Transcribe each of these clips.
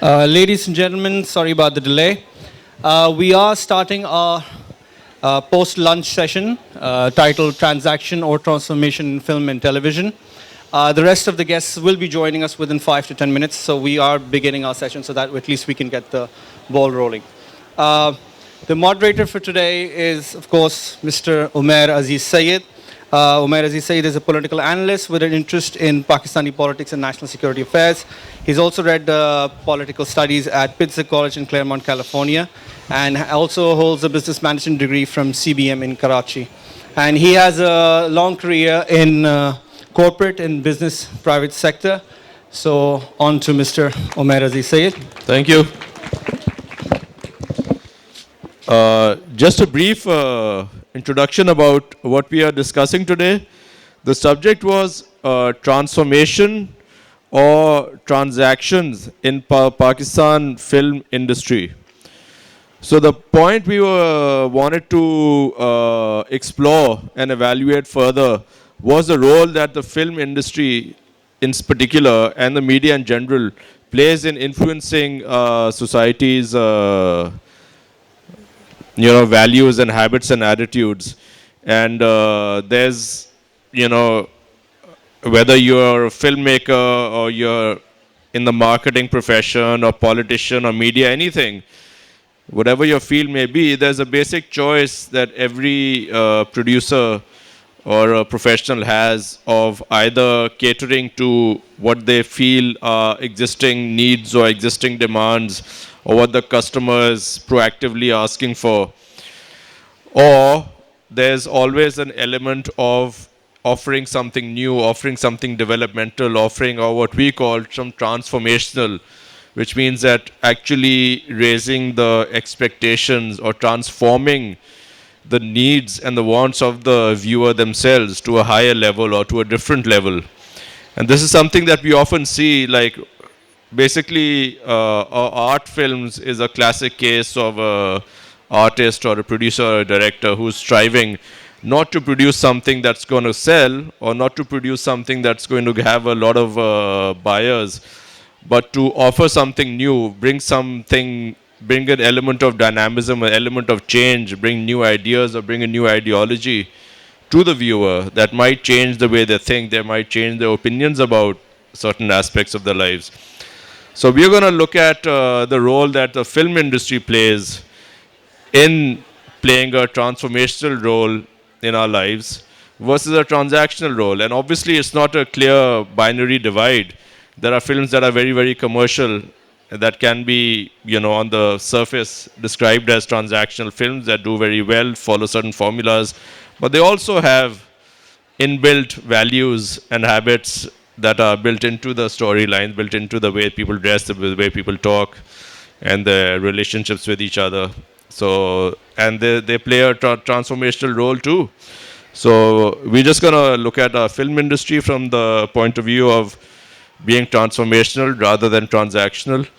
Ladies and gentlemen, sorry about the delay. We are starting our post-lunch session titled Transaction or Transformation in Film and Television. The rest of the guests will be joining us within 5 to 10 minutes, so we are beginning our session so that at least we can get the ball rolling. The moderator for today is, of course, Mr. Umair Aziz Sayed. Umair Aziz Sayed is a political analyst with an interest in Pakistani politics and national security affairs. He's also read political studies at Pitzer College in Claremont, California, and also holds a business management degree from CBM in Karachi. And he has a long career in corporate and business private sector. So on to Mr. Umair Aziz Sayed. Thank you. Just a brief introduction about what we are discussing today. The subject was transformation or transactions in Pakistan film industry. So the point we wanted to explore and evaluate further was the role that the film industry in particular and the media in general plays in influencing society's values and habits and attitudes. And there's, whether you're a filmmaker or you're in the marketing profession or politician or media, anything, whatever your field may be, there's a basic choice that every producer or a professional has of either catering to what they feel are existing needs or existing demands or what the customer is proactively asking for. Or there's always an element of offering something new, offering something developmental, offering or what we call some transformational, which means that actually raising the expectations or transforming the needs and the wants of the viewer themselves to a higher level or to a different level. And this is something that we often see, like basically art films is a classic case of an artist or a producer or a director who's striving not to produce something that's going to sell or not to produce something that's going to have a lot of buyers, but to offer something new, bring an element of dynamism, an element of change, bring new ideas or bring a new ideology to the viewer that might change the way they think, they might change their opinions about certain aspects of their lives. So we're going to look at the role that the film industry plays in playing a transformational role in our lives versus a transactional role. And obviously it's not a clear binary divide. There are films that are very, very commercial that can be, on the surface described as transactional films that do very well, follow certain formulas, but they also have inbuilt values and habits that are built into the storyline, built into the way people dress, the way people talk, and their relationships with each other. So, and they play a transformational role too. So we're just going to look at our film industry from the point of view of being transformational rather than transactional.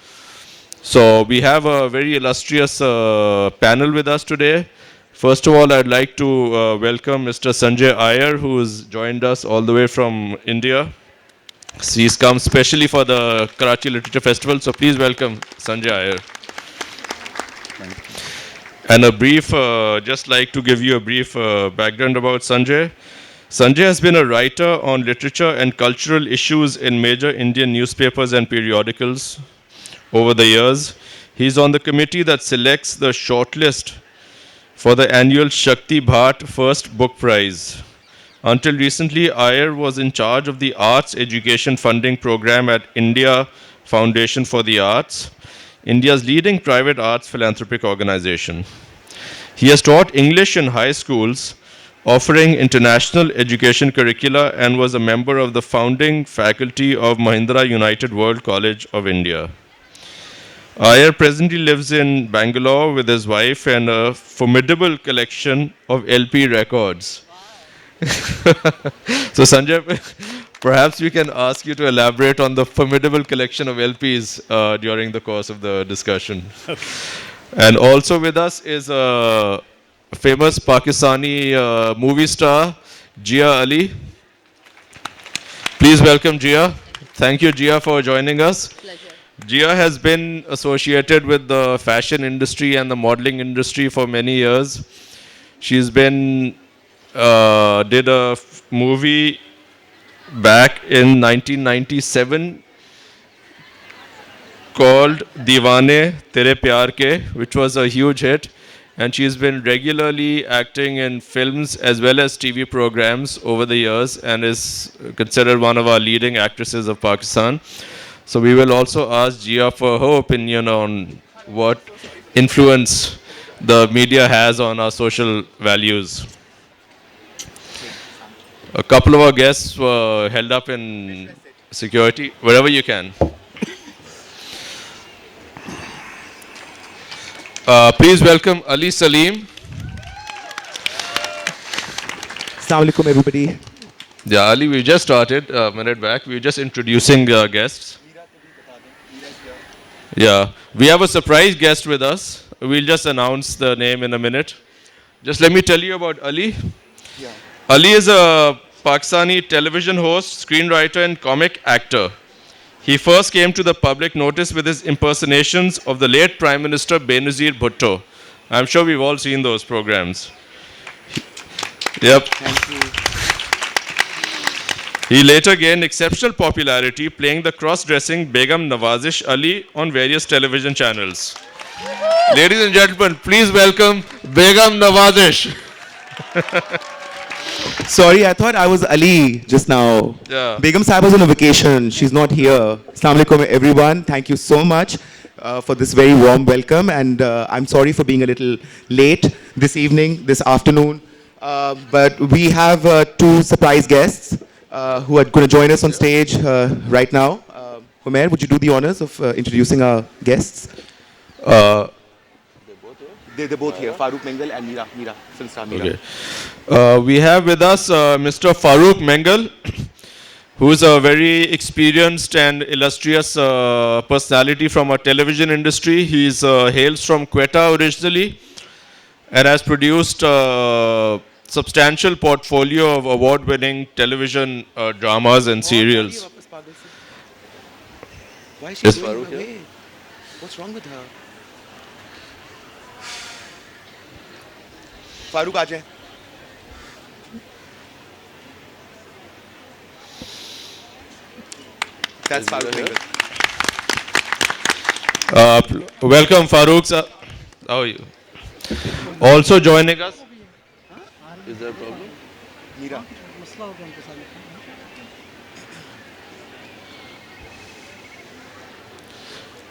So we have a very illustrious panel with us today. First of all, I'd like to welcome Mr. Sanjay Iyer, who has joined us all the way from India. He's come specially for the Karachi Literature Festival, so please welcome Sanjay Iyer. And just like to give you a brief background about Sanjay. Sanjay has been a writer on literature and cultural issues in major Indian newspapers and periodicals over the years. He's on the committee that selects the shortlist for the annual Shakti Bhat First Book Prize. Until recently, Iyer was in charge of the Arts Education Funding Program at India Foundation for the Arts, India's leading private arts philanthropic organization. He has taught English in high schools, offering international education curricula, and was a member of the founding faculty of Mahindra United World College of India. Iyer presently lives in Bangalore with his wife and a formidable collection of LP records. So Sanjay, perhaps we can ask you to elaborate on the formidable collection of LPs during the course of the discussion. And also with us is a famous Pakistani movie star, Jia Ali. Please welcome Jia. Thank you, Jia, for joining us. Pleasure. Jia has been associated with the fashion industry and the modeling industry for many years. She's been did a movie back in 1997 called Deewane Tere Pyar Ke, which was a huge hit. And she's been regularly acting in films as well as TV programs over the years and is considered one of our leading actresses of Pakistan. So we will also ask Jia for her opinion on what influence the media has on our social values. A couple of our guests were held up in security, wherever you can. Please welcome Ali Saleem. Assalamu alaikum, everybody. Yeah, Ali, we just started a minute back. We were just introducing guests. Yeah, we have a surprise guest with us. We'll just announce the name in a minute. Just let me tell you about Ali. Yeah. Ali is a Pakistani television host, screenwriter, and comic actor. He first came to the public notice with his impersonations of the late Prime Minister Benazir Bhutto. I'm sure we've all seen those programs. Yep. Thank you. He later gained exceptional popularity playing the cross-dressing Begum Nawazish Ali on various television channels. Ladies and gentlemen, please welcome Begum Nawazish. Sorry, I thought I was Ali just now. Yeah. Begum Sahib was on a vacation. She's not here. Assalamu alaikum, everyone. Thank you so much for this very warm welcome. And I'm sorry for being a little late this evening, this afternoon. But we have two surprise guests who are going to join us on stage right now. Homer, would you do the honors of introducing our guests? They're both here, Farooq Mengal and Mira, film star Mira. Okay. We have with us Mr. Farooq Mengal, who is a very experienced and illustrious personality from our television industry. He hails from Quetta originally and has produced a substantial portfolio of award-winning television dramas and serials. Why is she Is going Farooq away? here? What's wrong with her? Farooq, aa jaye. That's Farooq Mengal. Welcome, Farooq. Sir. How are you? Also joining us. Is there a problem? Mira.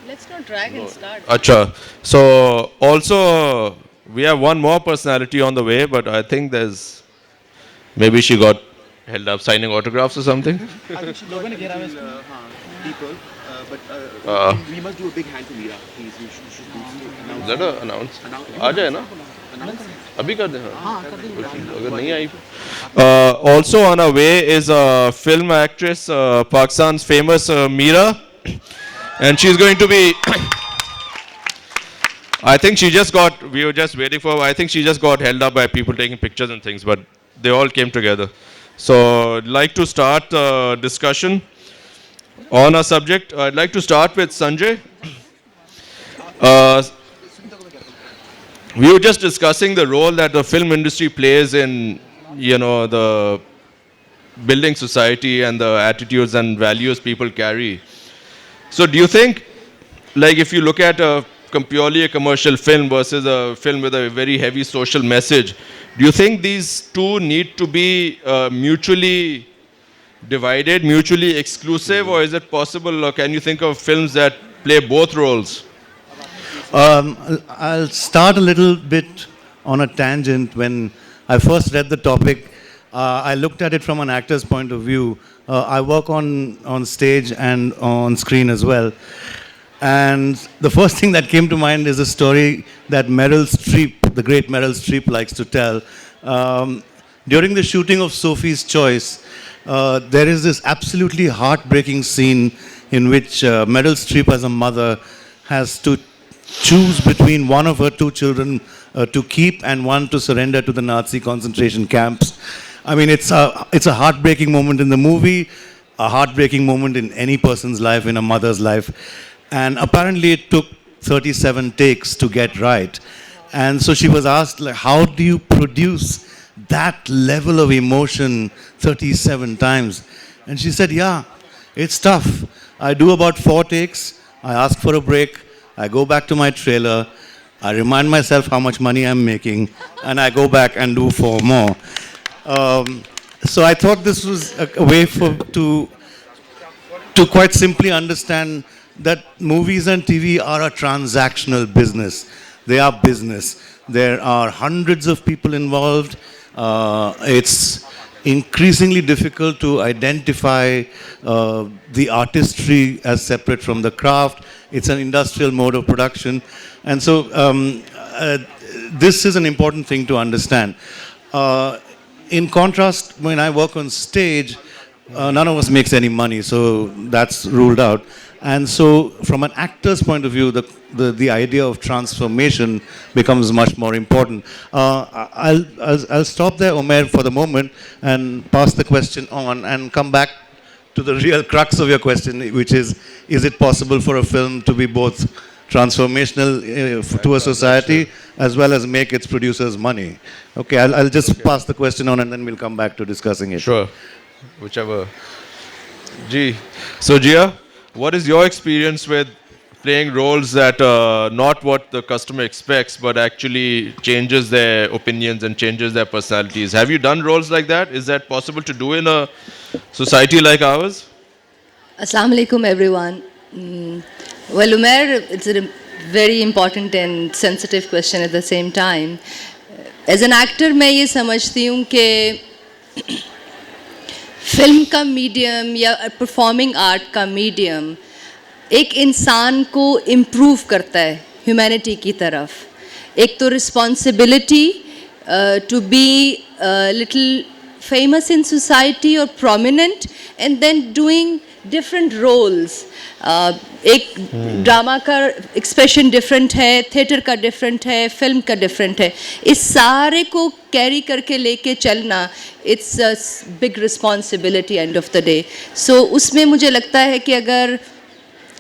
Let's not drag and start. Acha. So also we have one more personality on the way, but I think there's maybe she got held up signing autographs or something. I think she got people, but we must do a big hand to Mira. Please, you should Is that a announce? आ जाए ना? अभी कर दे हाँ. अगर नहीं आई. Also on our way is a film actress, Pakistan's famous Mira, and she's going to be. I think she just got. We were just waiting for her. I think she just got held up by people taking pictures and things, but they all came together. So I'd like to start discussion on our subject. I'd like to start with Sanjay. We were just discussing the role that the film industry plays in, the building society and the attitudes and values people carry. So do you think, like if you look at purely a commercial film versus a film with a very heavy social message, do you think these two need to be mutually divided, mutually exclusive, or is it possible, or can you think of films that play both roles? I'll start a little bit on a tangent. When I first read the topic, I looked at it from an actor's point of view. I work on stage and on screen as well. And the first thing that came to mind is a story that Meryl Streep, the great Meryl Streep, likes to tell. During the shooting of Sophie's Choice, there is this absolutely heartbreaking scene in which Meryl Streep, as a mother, has to choose between one of her two children to keep and one to surrender to the Nazi concentration camps. I mean, it's a heartbreaking moment in the movie, a heartbreaking moment in any person's life, in a mother's life. And apparently it took 37 takes to get right. And so she was asked, like, how do you produce that level of emotion 37 times? And she said, yeah, it's tough. I do about 4 takes, I ask for a break, I go back to my trailer, I remind myself how much money I'm making, and I go back and do 4 more. So I thought this was a way to quite simply understand that movies and TV are a transactional business. They are business. There are hundreds of people involved. It's increasingly difficult to identify the artistry as separate from the craft. It's an industrial mode of production. And so this is an important thing to understand. In contrast, when I work on stage, none of us makes any money, so that's ruled out. And so from an actor's point of view, the idea of transformation becomes much more important. I'll stop there, Omer, for the moment and pass the question on and come back to the real crux of your question, which is it possible for a film to be both transformational to a society as well as make its producers money? Okay, I'll just pass the question on and then we'll come back to discussing it. Sure. Whichever. G. So, Gia, what is your experience with playing roles that are not what the customer expects, but actually changes their opinions and changes their personalities? Have you done roles like that? Is that possible to do in a society like ours? Assalamu alaikum, everyone. Well, Umair, it's a very important and sensitive question at the same time. As an actor, मैं ये समझती हूँ कि film का medium या performing art का medium एक इंसान को इम्प्रूव करता है ह्यूमैनिटी की तरफ. एक तो responsibility to be little famous in society or prominent and then doing different roles. एक ड्रामा का एक्सप्रेशन डिफरेंट है, थिएटर का डिफरेंट है, फिल्म का डिफरेंट है. इस सारे को कैरी करके लेके चलना, it's a big responsibility end of the day. So उसमें मुझे लगता है कि अगर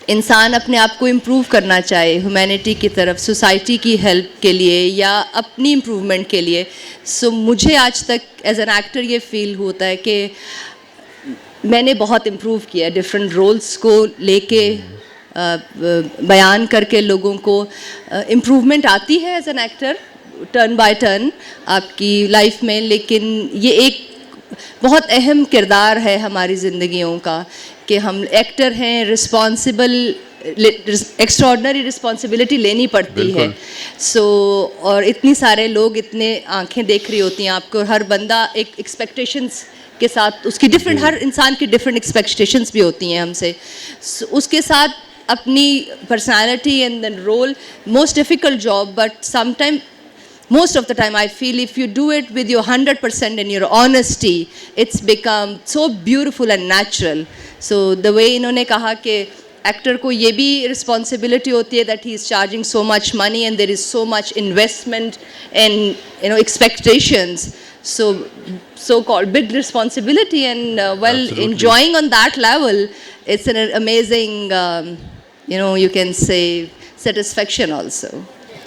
इंसान अपने आप को इम्प्रूव करना चाहे ह्यूमैनिटी की तरफ, सोसाइटी की हेल्प के लिए या अपनी इम्प्रूवमेंट के लिए, सो मुझे आज तक एज एन एक्टर ये फील होता है कि मैंने बहुत इम्प्रूव किया है डिफरेंट रोल्स को लेके बयान करके लोगों को इम्प्रूवमेंट आती है as an actor turn by turn आपकी लाइफ में. लेकिन ये एक बहुत अहम किरदार है हमारी ज़िंदगियों का कि हम एक्टर हैं, रिस्पॉन्सिबल एक्स्ट्रॉर्डनरी रिस्पॉन्सिबिलिटी लेनी पड़ती है. सो और इतनी सारे लोग इतने आंखें देख रही होती हैं आपको, हर बंदा एक एक्सपेक्टेशंस के साथ उसकी डिफरेंट, हर इंसान की डिफरेंट एक्सपेक्टेशंस भी होती हैं हमसे. उसके साथ अपनी personality and then role, most difficult job, but sometime most of the time I feel if you do it with your 100% and your honesty, it's become so beautiful and natural. So the way इन्होंने कहा कि actor को ये भी responsibility होती है that he is charging so much money and there is so much investment and expectations, so called big responsibility, and Absolutely. enjoying on that level, it's an amazing you can say satisfaction also.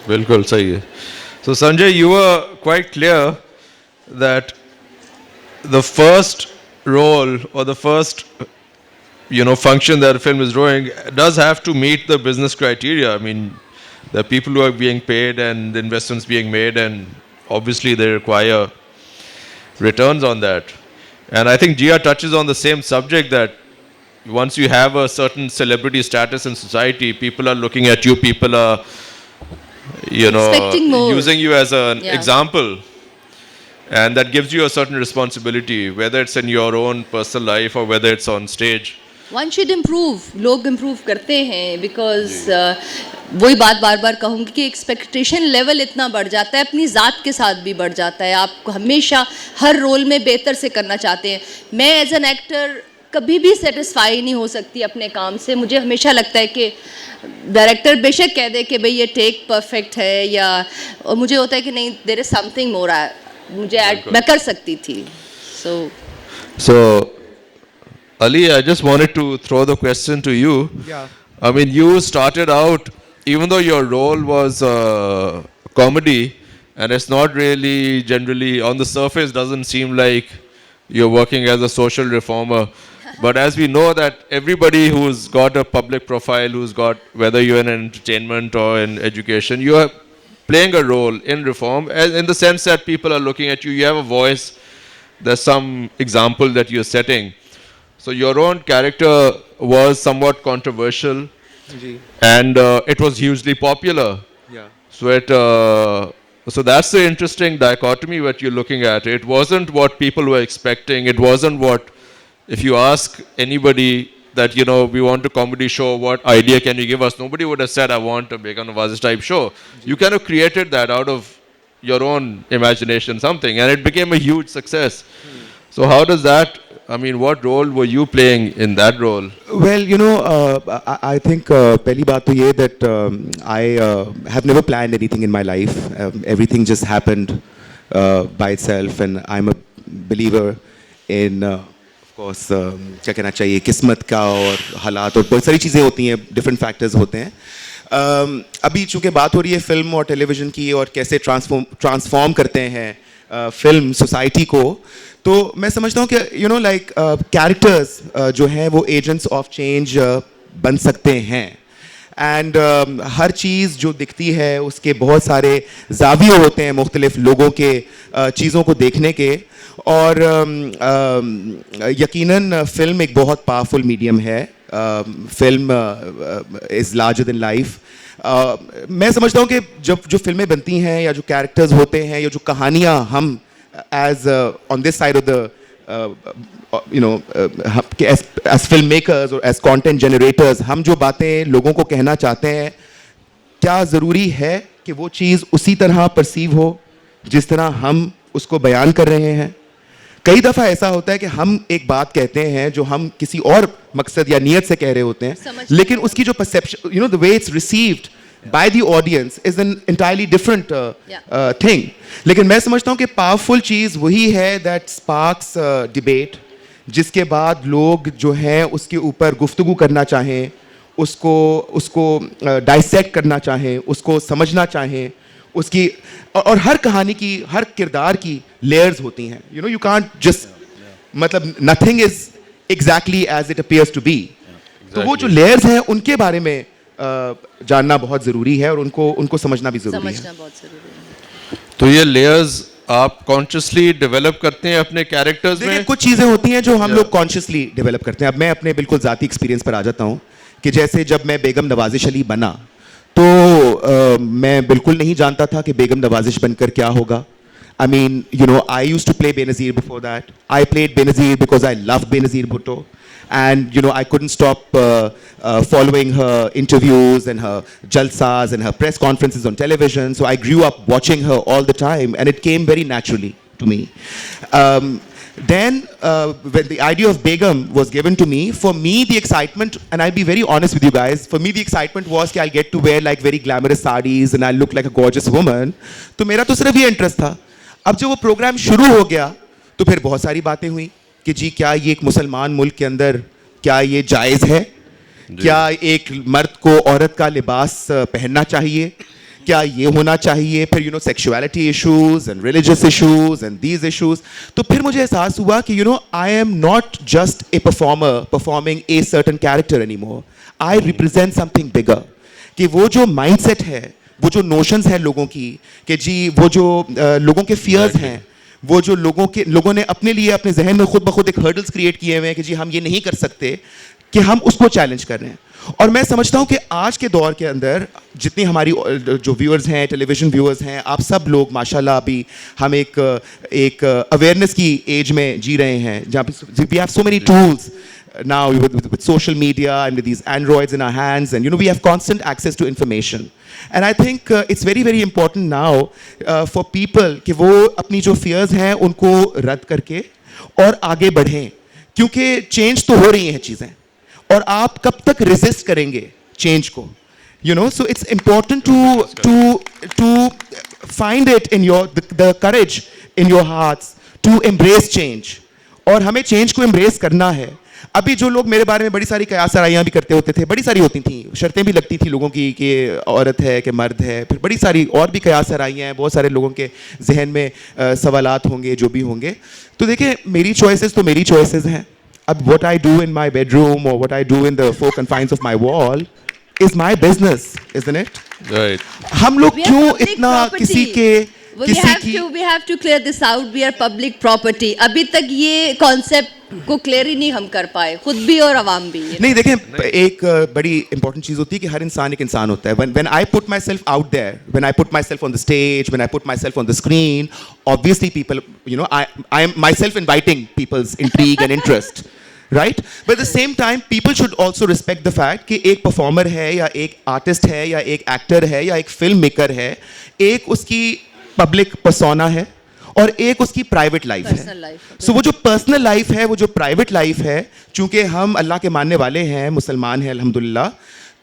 बिल्कुल सही है. So Sanjay, you were quite clear that the first role or the first function that a film is doing does have to meet the business criteria. I mean, there are people who are being paid and the investments being made, and obviously they require returns on that. And I think Gia touches on the same subject, that once you have a certain celebrity status in society, people are looking at you, people are Expecting more. using you as an example, and that gives you a certain responsibility, whether it's in your own personal life or whether it's on stage. One should improve. लोग improve करते हैं because वही बात बार बार कहूँगी कि expectation level इतना बढ़ जाता है, अपनी ज़ात के साथ भी बढ़ जाता है. आप हमेशा हर रोल में बेहतर से करना चाहते हैं. मैं एज एन एक्टर कभी भी सेटिस्फाई नहीं हो सकती अपने काम से. मुझे हमेशा लगता है कि डायरेक्टर बेशक कह दे कि भाई ये टेक परफेक्ट है, या और मुझे होता है कि नहीं, देयर इज समथिंग मोर, मुझे मैं कर सकती थी. So Ali, I just wanted to throw the question to you. Yeah. I mean, you started out, even though your role was comedy, and it's not really generally on the surface doesn't seem like you're working as a social reformer. But as we know that everybody who's got a public profile, who's got, whether you're in entertainment or in education, you are playing a role in reform, in the sense that people are looking at you, you have a voice, there's some example that you're setting. So your own character was somewhat controversial, and it was hugely popular. Yeah. So so that's the interesting dichotomy that you're looking at. It wasn't what people were expecting. It wasn't what, if you ask anybody that, you know, we want a comedy show, what idea can you give us? Nobody would have said, I want a Begum Nawaz type show. You kind of created that out of your own imagination, something, and it became a huge success. So how does that, I mean, what role were you playing in that role? Well, I think pehli baat to ye that I have never planned anything in my life. Everything just happened by itself, and I'm a believer in, of course, क्या कहना चाहिए, किस्मत का और हालात और बहुत सारी चीज़ें होती हैं, different factors होते हैं. अभी चूँकि बात हो रही है फिल्म और टेलीविज़न की और कैसे ट्रांसफॉर्म करते हैं फिल्म सोसाइटी को, तो मैं समझता हूँ कि लाइक कैरेक्टर्स जो हैं वो एजेंट्स ऑफ चेंज बन सकते हैं. एंड हर चीज़ जो दिखती है उसके बहुत सारे ज़ाविये होते हैं मुख्तलिफ लोगों के चीज़ों को देखने के, और यकीनन फिल्म एक बहुत पावरफुल मीडियम है. Film is larger than life. मैं समझता हूँ कि जब जो फिल्में बनती हैं या जो कैरेक्टर्स होते हैं या जो कहानियाँ हम as on this side of the as filmmakers or as content generators, हम जो बातें लोगों को कहना चाहते हैं, क्या ज़रूरी है कि वो चीज़ उसी तरह परसीव हो जिस तरह हम उसको बयान कर रहे हैं? कई दफ़ा ऐसा होता है कि हम एक बात कहते हैं जो हम किसी और मकसद या नीयत से कह रहे होते हैं, लेकिन उसकी जो perception, the way it's received by the audience is an entirely different thing. लेकिन मैं समझता हूँ कि पावरफुल चीज़ वही है that sparks debate, जिसके बाद लोग जो हैं उसके ऊपर गुफ्तगू करना चाहें, उसको डाइसेक्ट करना चाहें, उसको समझना चाहें, उसकी और हर कहानी की, हर किरदार की लेयर्स होती हैं. You can't just मतलब nothing is exactly as it appears to be. तो वो जो लेयर्स हैं उनके बारे में जानना बहुत ज़रूरी है और उनको समझना भी ज़रूरी है. समझना बहुत ज़रूरी है. तो ये लेयर्स आप कॉन्शियसली डेवलप करते हैं अपने कैरेक्टर्स में? कुछ चीज़ें होती हैं जो हम लोग कॉन्शियसली डेवलप करते हैं. अब मैं अपने बिल्कुल ज़ाती एक्सपीरियंस पर आ जाता हूँ कि जैसे जब मैं बेगम नवाजिश अली बना तो मैं बिल्कुल नहीं जानता था कि बेगम नवाजिश बनकर क्या होगा. I mean, I used to play Benazir before that. I played Benazir because I loved Benazir Bhutto. And, I couldn't stop following her interviews and her jalsas and her press conferences on television. So I grew up watching her all the time, and it came very naturally to me. Then, when the idea of Begum was given to me, for me the excitement, and I'll be very honest with you guys, for me the excitement was that I'll get to wear like very glamorous sarees and I'll look like a gorgeous woman. तो मेरा तो सिर्फ ये interest था. अब जब वो programme शुरू हो गया तो फिर बहुत सारी बातें हुई कि जी क्या ये एक मुसलमान मुल्क के अंदर क्या ये जायज़ है, क्या एक मर्द को औरत का लिबास पहनना चाहिए, क्या ये होना चाहिए, फिर sexuality issues and religious issues and these issues. तो फिर मुझे एहसास हुआ कि I am not just a performer performing a certain character any more. I represent something bigger. कि वो जो माइंडसेट है, वो जो नोशंस हैं लोगों की, कि जी वो जो लोगों के फियर्स हैं, वो जो लोगों ने अपने लिए अपने जहन में खुद ब खुद एक हर्डल्स क्रिएट किए हुए हैं कि जी हम ये नहीं कर सकते, कि हम उसको चैलेंज कर रहे हैं. और मैं समझता हूँ कि आज के दौर के अंदर जितनी हमारी जो व्यूअर्स हैं, टेलीविज़न व्यूअर्स हैं, आप सब लोग माशाल्लाह अभी हम एक अवेयरनेस की एज में जी रहे हैं जहाँ पे we have so many tools now with social media and with these androids in our hands, and we have constant access to information. And I think it's very very important now for people कि वो अपनी जो fears हैं उनको रद्द करके और आगे बढ़ें, क्योंकि change तो हो रही हैं चीज़ें और आप कब तक resist करेंगे change को, so it's important to find it in the courage in your hearts to embrace change. और हमें change को embrace करना है. अभी जो लोग मेरे बारे में बड़ी सारी कयासराइयाँ भी करते होते थे, बड़ी सारी होती थी, शर्तें भी लगती थी लोगों की कि औरत है कि मर्द है, फिर बड़ी सारी और भी कयासराइयाँ हैं, बहुत सारे लोगों के जहन में सवालात होंगे जो भी होंगे। तो देखें, मेरी चॉइसेस तो मेरी चॉइसेस हैं। अब what I do in my bedroom or what I do in the four confines of my wall is my business, isn't it? Right. हम लोग We are क्यों public इतना property. किसी के We किसी have की to we have to clear this out. We are public property. अभी तक ये कॉन्सेप्ट को क्लियर ही नहीं हम कर पाए, खुद भी और अवाम भी। नहीं देखें, एक बड़ी इंपॉर्टेंट चीज़ होती है कि हर इंसान एक इंसान होता है। when I put myself out there, when I put myself on the stage, when I put myself on the screen, obviously people, you know, I am myself inviting people's intrigue and interest, right? But at the same time, people should also respect the fact कि एक performer है या एक artist है या एक actor है या एक फिल्म मेकर है, एक उसकी पब्लिक पर्सोना है और एक उसकी प्राइवेट लाइफ है। सो वो जो पर्सनल लाइफ है, वो जो प्राइवेट लाइफ है, चूंकि हम अल्लाह के मानने वाले हैं, मुसलमान हैं अल्हम्दुलिल्लाह,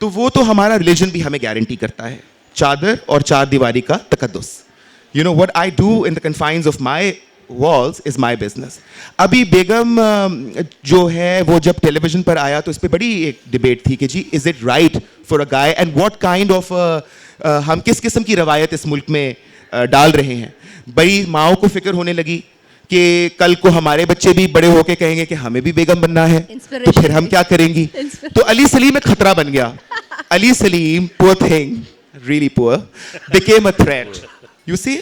तो वो तो हमारा रिलीजन भी हमें गारंटी करता है, चादर और चार दीवारी का तकद्दुस। You know what I do in the confines of my walls is my business. अभी बेगम जो है वो जब टेलीविजन पर आया तो इस पर बड़ी एक डिबेट थी कि जी is it right for a guy and what kind of हम किस किस्म की रवायत इस मुल्क में डाल रहे हैं। बड़ी माओ को फिक्र होने लगी कि कल को हमारे बच्चे भी बड़े होके कहेंगे कि हमें भी बेगम बनना है, तो फिर हम क्या करेंगी। तो अली सलीम एक खतरा बन गया। Ali Salim, poor thing, really poor, became a threat. You see?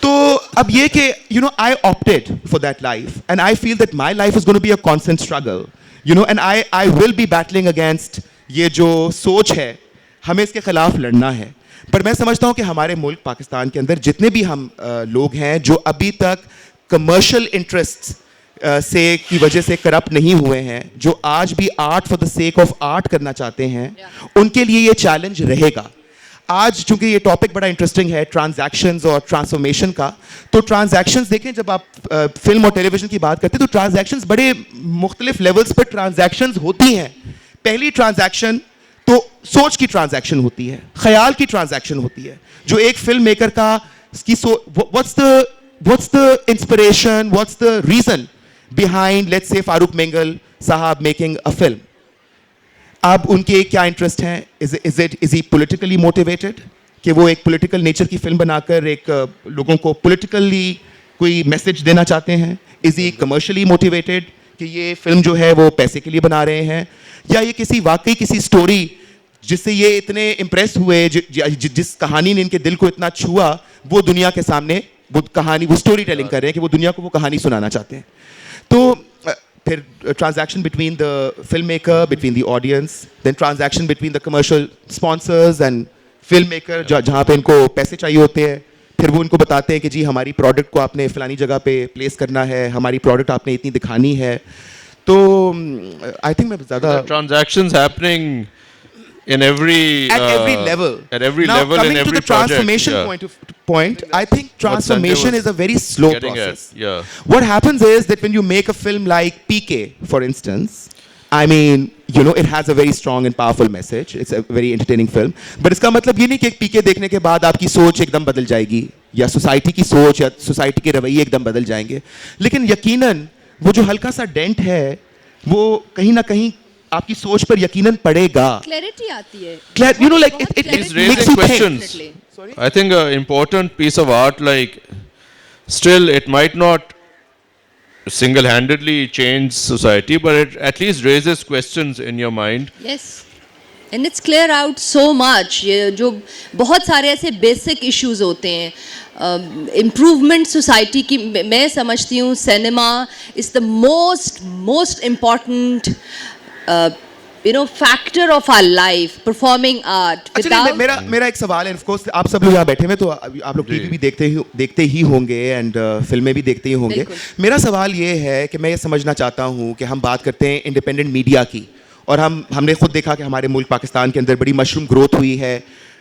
तो अब ये कि you know I opted for that life and I feel that my life is going to be a constant struggle, you know, and I will be battling against ये जो सोच है, हमें इसके खिलाफ लड़ना है। पर मैं समझता हूँ कि हमारे मुल्क पाकिस्तान के अंदर जितने भी हम लोग हैं जो अभी तक कमर्शियल इंटरेस्ट्स से की वजह से करप्ट नहीं हुए हैं, जो आज भी art for the sake of art करना चाहते हैं, उनके लिए ये चैलेंज रहेगा। आज चूंकि ये टॉपिक बड़ा इंटरेस्टिंग है ट्रांजैक्शंस और ट्रांसफॉर्मेशन का, तो ट्रांजैक्शंस देखें, जब आप फिल्म और टेलीविजन की बात करते हैं तो ट्रांजैक्शंस बड़े मुख्तलिफ लेवल्स पर ट्रांजैक्शंस होती हैं। पहली ट्रांजैक्शन तो सोच की ट्रांजैक्शन होती है, ख्याल की ट्रांजैक्शन होती है, जो एक फिल्म मेकर का what's the inspiration, what's the reason behind let's say Farooq Mengal साहब मेकिंग अ फिल्म। अब उनके क्या इंटरेस्ट हैं, इज ही पॉलिटिकली मोटिवेटेड कि वो एक पॉलिटिकल नेचर की फिल्म बनाकर एक लोगों को पॉलिटिकली कोई मैसेज देना चाहते हैं, इज ही कमर्शियली मोटिवेटेड कि ये फिल्म जो है वो पैसे के लिए बना रहे हैं, या ये किसी वाकई किसी स्टोरी जिससे ये इतने इम्प्रेस हुए, जिस कहानी ने इनके दिल को इतना छुआ, वो दुनिया के सामने वो कहानी, वो स्टोरी टेलिंग कर रहे हैं कि वो दुनिया को वो कहानी सुनाना चाहते हैं। तो फिर transaction between the film maker, between the audience, then transaction between the commercial sponsors and film maker, जहाँ पे इनको पैसे चाहिए होते हैं, फिर वो उनको बताते हैं कि जी हमारी प्रोडक्ट को आपने फलानी जगह पे प्लेस करना है, हमारी प्रोडक्ट आपने इतनी दिखानी है। तो आई थिंक मैं ज़्यादा transactions happening in every at every level. At every now, level coming in to every the transformation project, point, I think transformation was is a very slow getting at, process. yeah. What happens is that when you make a film like PK, for instance, I mean, you know, it has a very strong and powerful message. It's a very entertaining film. But इसका मतलब ये नहीं कि PK देखने के बाद आपकी सोच एकदम बदल जाएगी, या सोसाइटी की सोच या सोसाइटी के रवैये एकदम बदल जाएंगे। लेकिन यकीनन वो जो हल्का सा डेंट है, वो कहीं ना कहीं आपकी सोच पर यकीनन पड़ेगा। क्लैरिटी आती है। You know, like it He's makes raising you questions. think. Sorry? I think an important piece of art, like, still it might not single-handedly change society, but it at least raises questions in your mind. Yes. And it's clear out so much. ये जो बहुत सारे ऐसे basic issues होते हैं, improvement society की, मैं समझती हूँ cinema is the most important you know factor of our life, performing art. अच्छा, मेरा एक सवाल है, of course आप सब लोग यहाँ बैठे हुए तो आप लोग टीवी भी देखते ही होंगे एंड फिल्में भी देखते ही होंगे। मेरा सवाल ये है कि मैं ये समझना चाहता हूँ कि हम बात करते हैं इंडिपेंडेंट मीडिया की, और हमने खुद देखा कि हमारे मुल्क पाकिस्तान के अंदर बड़ी मशरूम ग्रोथ हुई है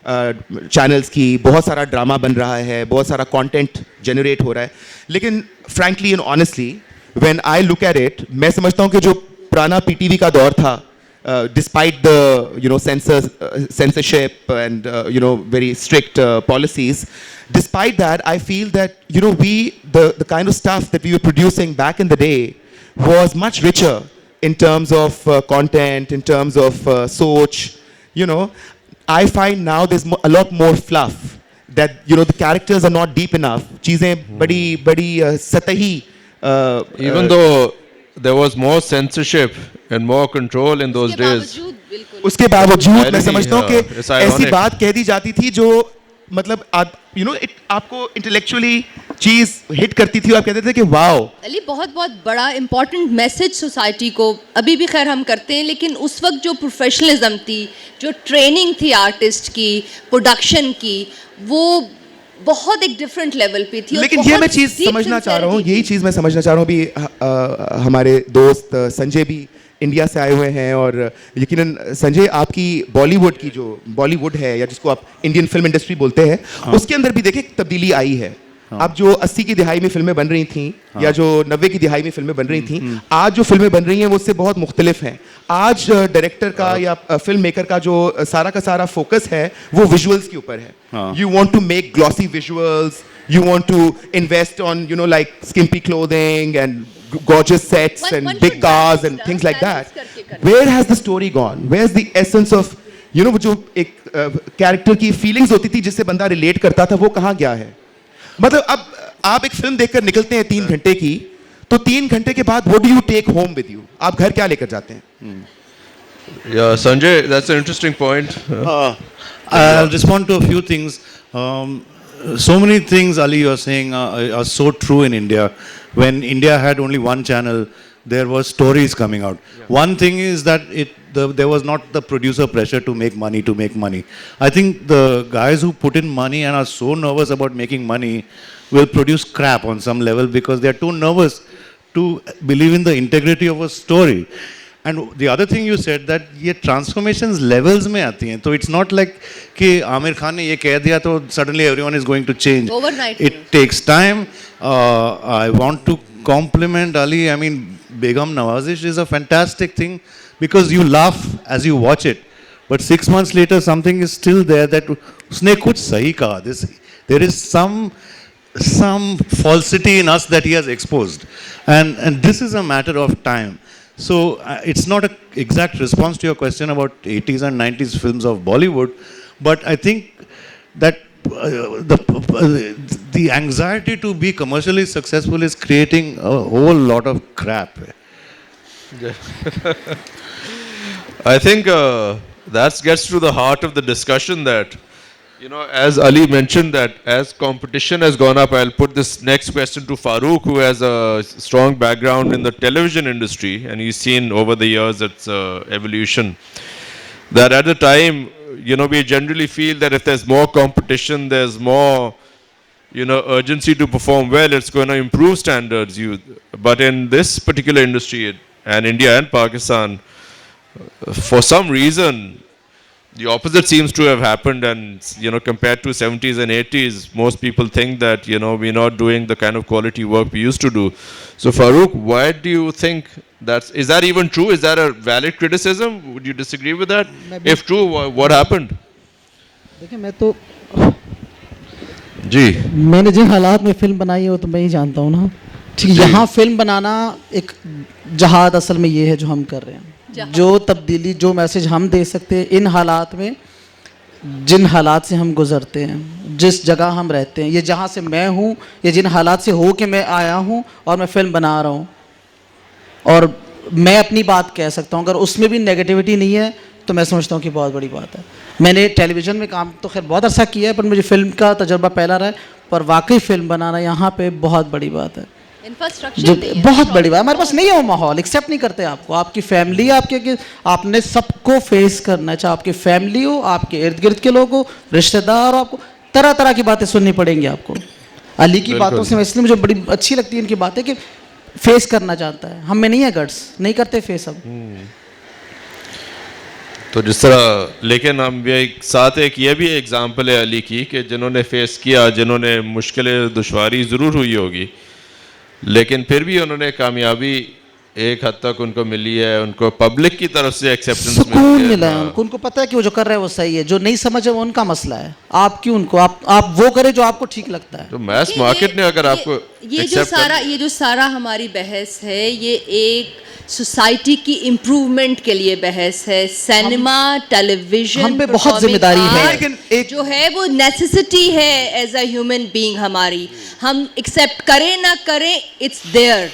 चैनल्स की, बहुत सारा ड्रामा बन रहा है, बहुत सारा कंटेंट जनरेट हो रहा है। लेकिन frankly and honestly when I look at it, मैं समझता हूँ कि जो पुराना पीटीवी का दौर था, despite the censorship and very strict policies, despite that I feel that the kind of stuff that we were producing back in the day was much richer in terms of content, in terms of soch, you know, I find now there's a lot more fluff. That, you know, the characters are not deep enough. चीजें बड़ी सतही. Even though there was more censorship and more control in those days. उसके बावजूद मैं Irony, समझता हूँ कि it's ऐसी ironic. बात कह दी जाती थी जो मतलब आप, you know, आपको इंटेलेक्चुअली चीज हिट करती थी और आप कहते थे कि वाओ. अली बहुत बहुत बड़ा इम्पोर्टेंट मैसेज सोसाइटी को अभी भी खैर हम करते हैं, लेकिन उस वक्त जो प्रोफेशनलिज्म थी, जो ट्रेनिंग थी आर्टिस्ट की, प्रोडक्शन की, वो बहुत एक डिफरेंट लेवल पे थी. लेकिन ये मैं चीज समझना चाह रहा हूँ, यही चीज मैं समझना चाह रहा हूँ भी. हमारे दोस्त संजय भी इंडिया से आए हुए हैं और यकीनन संजय आपकी बॉलीवुड की जो बॉलीवुड है या जिसको आप इंडियन फिल्म इंडस्ट्री बोलते हैं, उसके अंदर भी देखिए तब्दीली आई है. अब जो 80 की दिहाई में फिल्में बन रही थी या जो 90 की दिहाई में फिल्में बन रही थी, आज जो फिल्में बन रही हैं वो उससे बहुत मुख्तलिफ हैं. आज डायरेक्टर का या फिल्म मेकर का जो सारा का सारा फोकस है वो विजुअल्स के ऊपर है. You want to make glossy visuals, you want to invest on, you know, like skimpy clothing and gorgeous sets and big cars and things like that. Where has the story gone? Where's the essence of, you know, जो एक character की feelings होती थी जिससे बंदा relate करता था, वो कहाँ गया है? मतलब अब आप एक फिल्म देखकर निकलते हैं 3 घंटे की, तो 3 घंटे के बाद what do you take home with you? आप घर क्या लेकर जाते हैं? Yeah, Sanjay, that's an interesting point. I'll respond to a few things. So many things, Ali, you are saying are so true in India. When India had only one channel, there were stories coming out. Yeah. One thing is that there was not the producer pressure to make money. I think the guys who put in money and are so nervous about making money will produce crap on some level because they are too nervous to believe in the integrity of a story. And the other thing you said that ये transformations levels में आती हैं, तो it's not like कि आमिर खान ने ये कह दिया तो suddenly everyone is going to change. Overnight. It takes time. I want to compliment Ali. I mean, Begum Nawazish is a fantastic thing because you laugh as you watch it, but 6 months later something is still there that उसने कुछ सही कहा. There is some falsity in us that he has exposed, and this is a matter of time. So it's not an exact response to your question about 80s and 90s films of Bollywood, but I think that the anxiety to be commercially successful is creating a whole lot of crap. I think that gets to the heart of the discussion that, you know, as Ali mentioned that as competition has gone up, I'll put this next question to Farooq, who has a strong background in the television industry and he's seen over the years its evolution. That at the time, you know, we generally feel that if there's more competition, there's more, you know, urgency to perform well, it's going to improve standards. But in this particular industry, and India and Pakistan, for some reason, the opposite seems to have happened, and, you know, compared to 70s and 80s, most people think that, you know, we're not doing the kind of quality work we used to do. So Farooq, why do you think is that even true? Is that a valid criticism? Would you disagree with that? If true, what happened? देखिए, मैं तो जी मैंने जिन हालात में film बनाई है वो तो मैं ही जानता हूँ ना. ठीक है, यहाँ फिल्म बनाना एक जहाद असल में ये है जो हम कर रहे हैं. जो तब्दीली, जो मैसेज हम दे सकते हैं इन हालात में, जिन हालात से हम गुजरते हैं, जिस जगह हम रहते हैं, ये जहाँ से मैं हूँ, ये जिन हालात से हो के मैं आया हूँ और मैं फिल्म बना रहा हूँ, और मैं अपनी बात कह सकता हूँ. अगर उसमें भी नेगेटिविटी नहीं है तो मैं समझता हूँ कि बहुत बड़ी बात है. मैंने टेलीविज़न में काम तो खैर बहुत अर्सा किया है, पर मुझे फिल्म का तजर्बा पहला रहा है, पर वाकई फिल्म बनाना यहाँ पे बहुत बड़ी बात है. जो बहुत बड़ी बात, हमारे पास नहीं है वो माहौल, एक्सेप्ट नहीं करते आपको. आपकी फैमिली, आपके आपने सबको फेस करना है, चाहे आपकी फैमिली हो, आपके इर्द गिर्द के लोग हो, रिश्तेदार हो, आपको तरह तरह की बातें सुननी पड़ेंगी आपको. अली की बातों से इसलिए मुझे बड़ी अच्छी लगती है इनकी बातें कि फेस करना चाहता है. हम में नहीं है गट्स, नहीं करते फेस अब. तो जिस तरह, लेकिन हम एक साथ एक ये भी एग्जाम्पल है अली की कि जिन्होंने फेस किया, जिन्होंने मुश्किलें दुश्वारी ज़रूर हुई होगी, लेकिन फिर भी उन्होंने कामयाबी एक हद तक उनको मिली है, उनको पब्लिक की तरफ से एक्सेप्टेंस सुकून मिला है उनको. उनको पता है कि वो जो कर रहे हैं वो सही है. जो नहीं समझे वो उनका मसला है. आप क्यों उनको, आप वो करें जो आपको ठीक लगता है. तो मैस मार्केट ने अगर आपको ये जो सारा हमारी बहस है, ये एक सोसाइटी की इम्प्रूवमेंट के लिए बहस है. सिनेमा, टेलीविजन, हम पे बहुत जिम्मेदारी है. जो है वो नेसेसिटी है एज अ ह्यूमन बीइंग हमारी. हम एक्सेप्ट करें ना करें, it's there.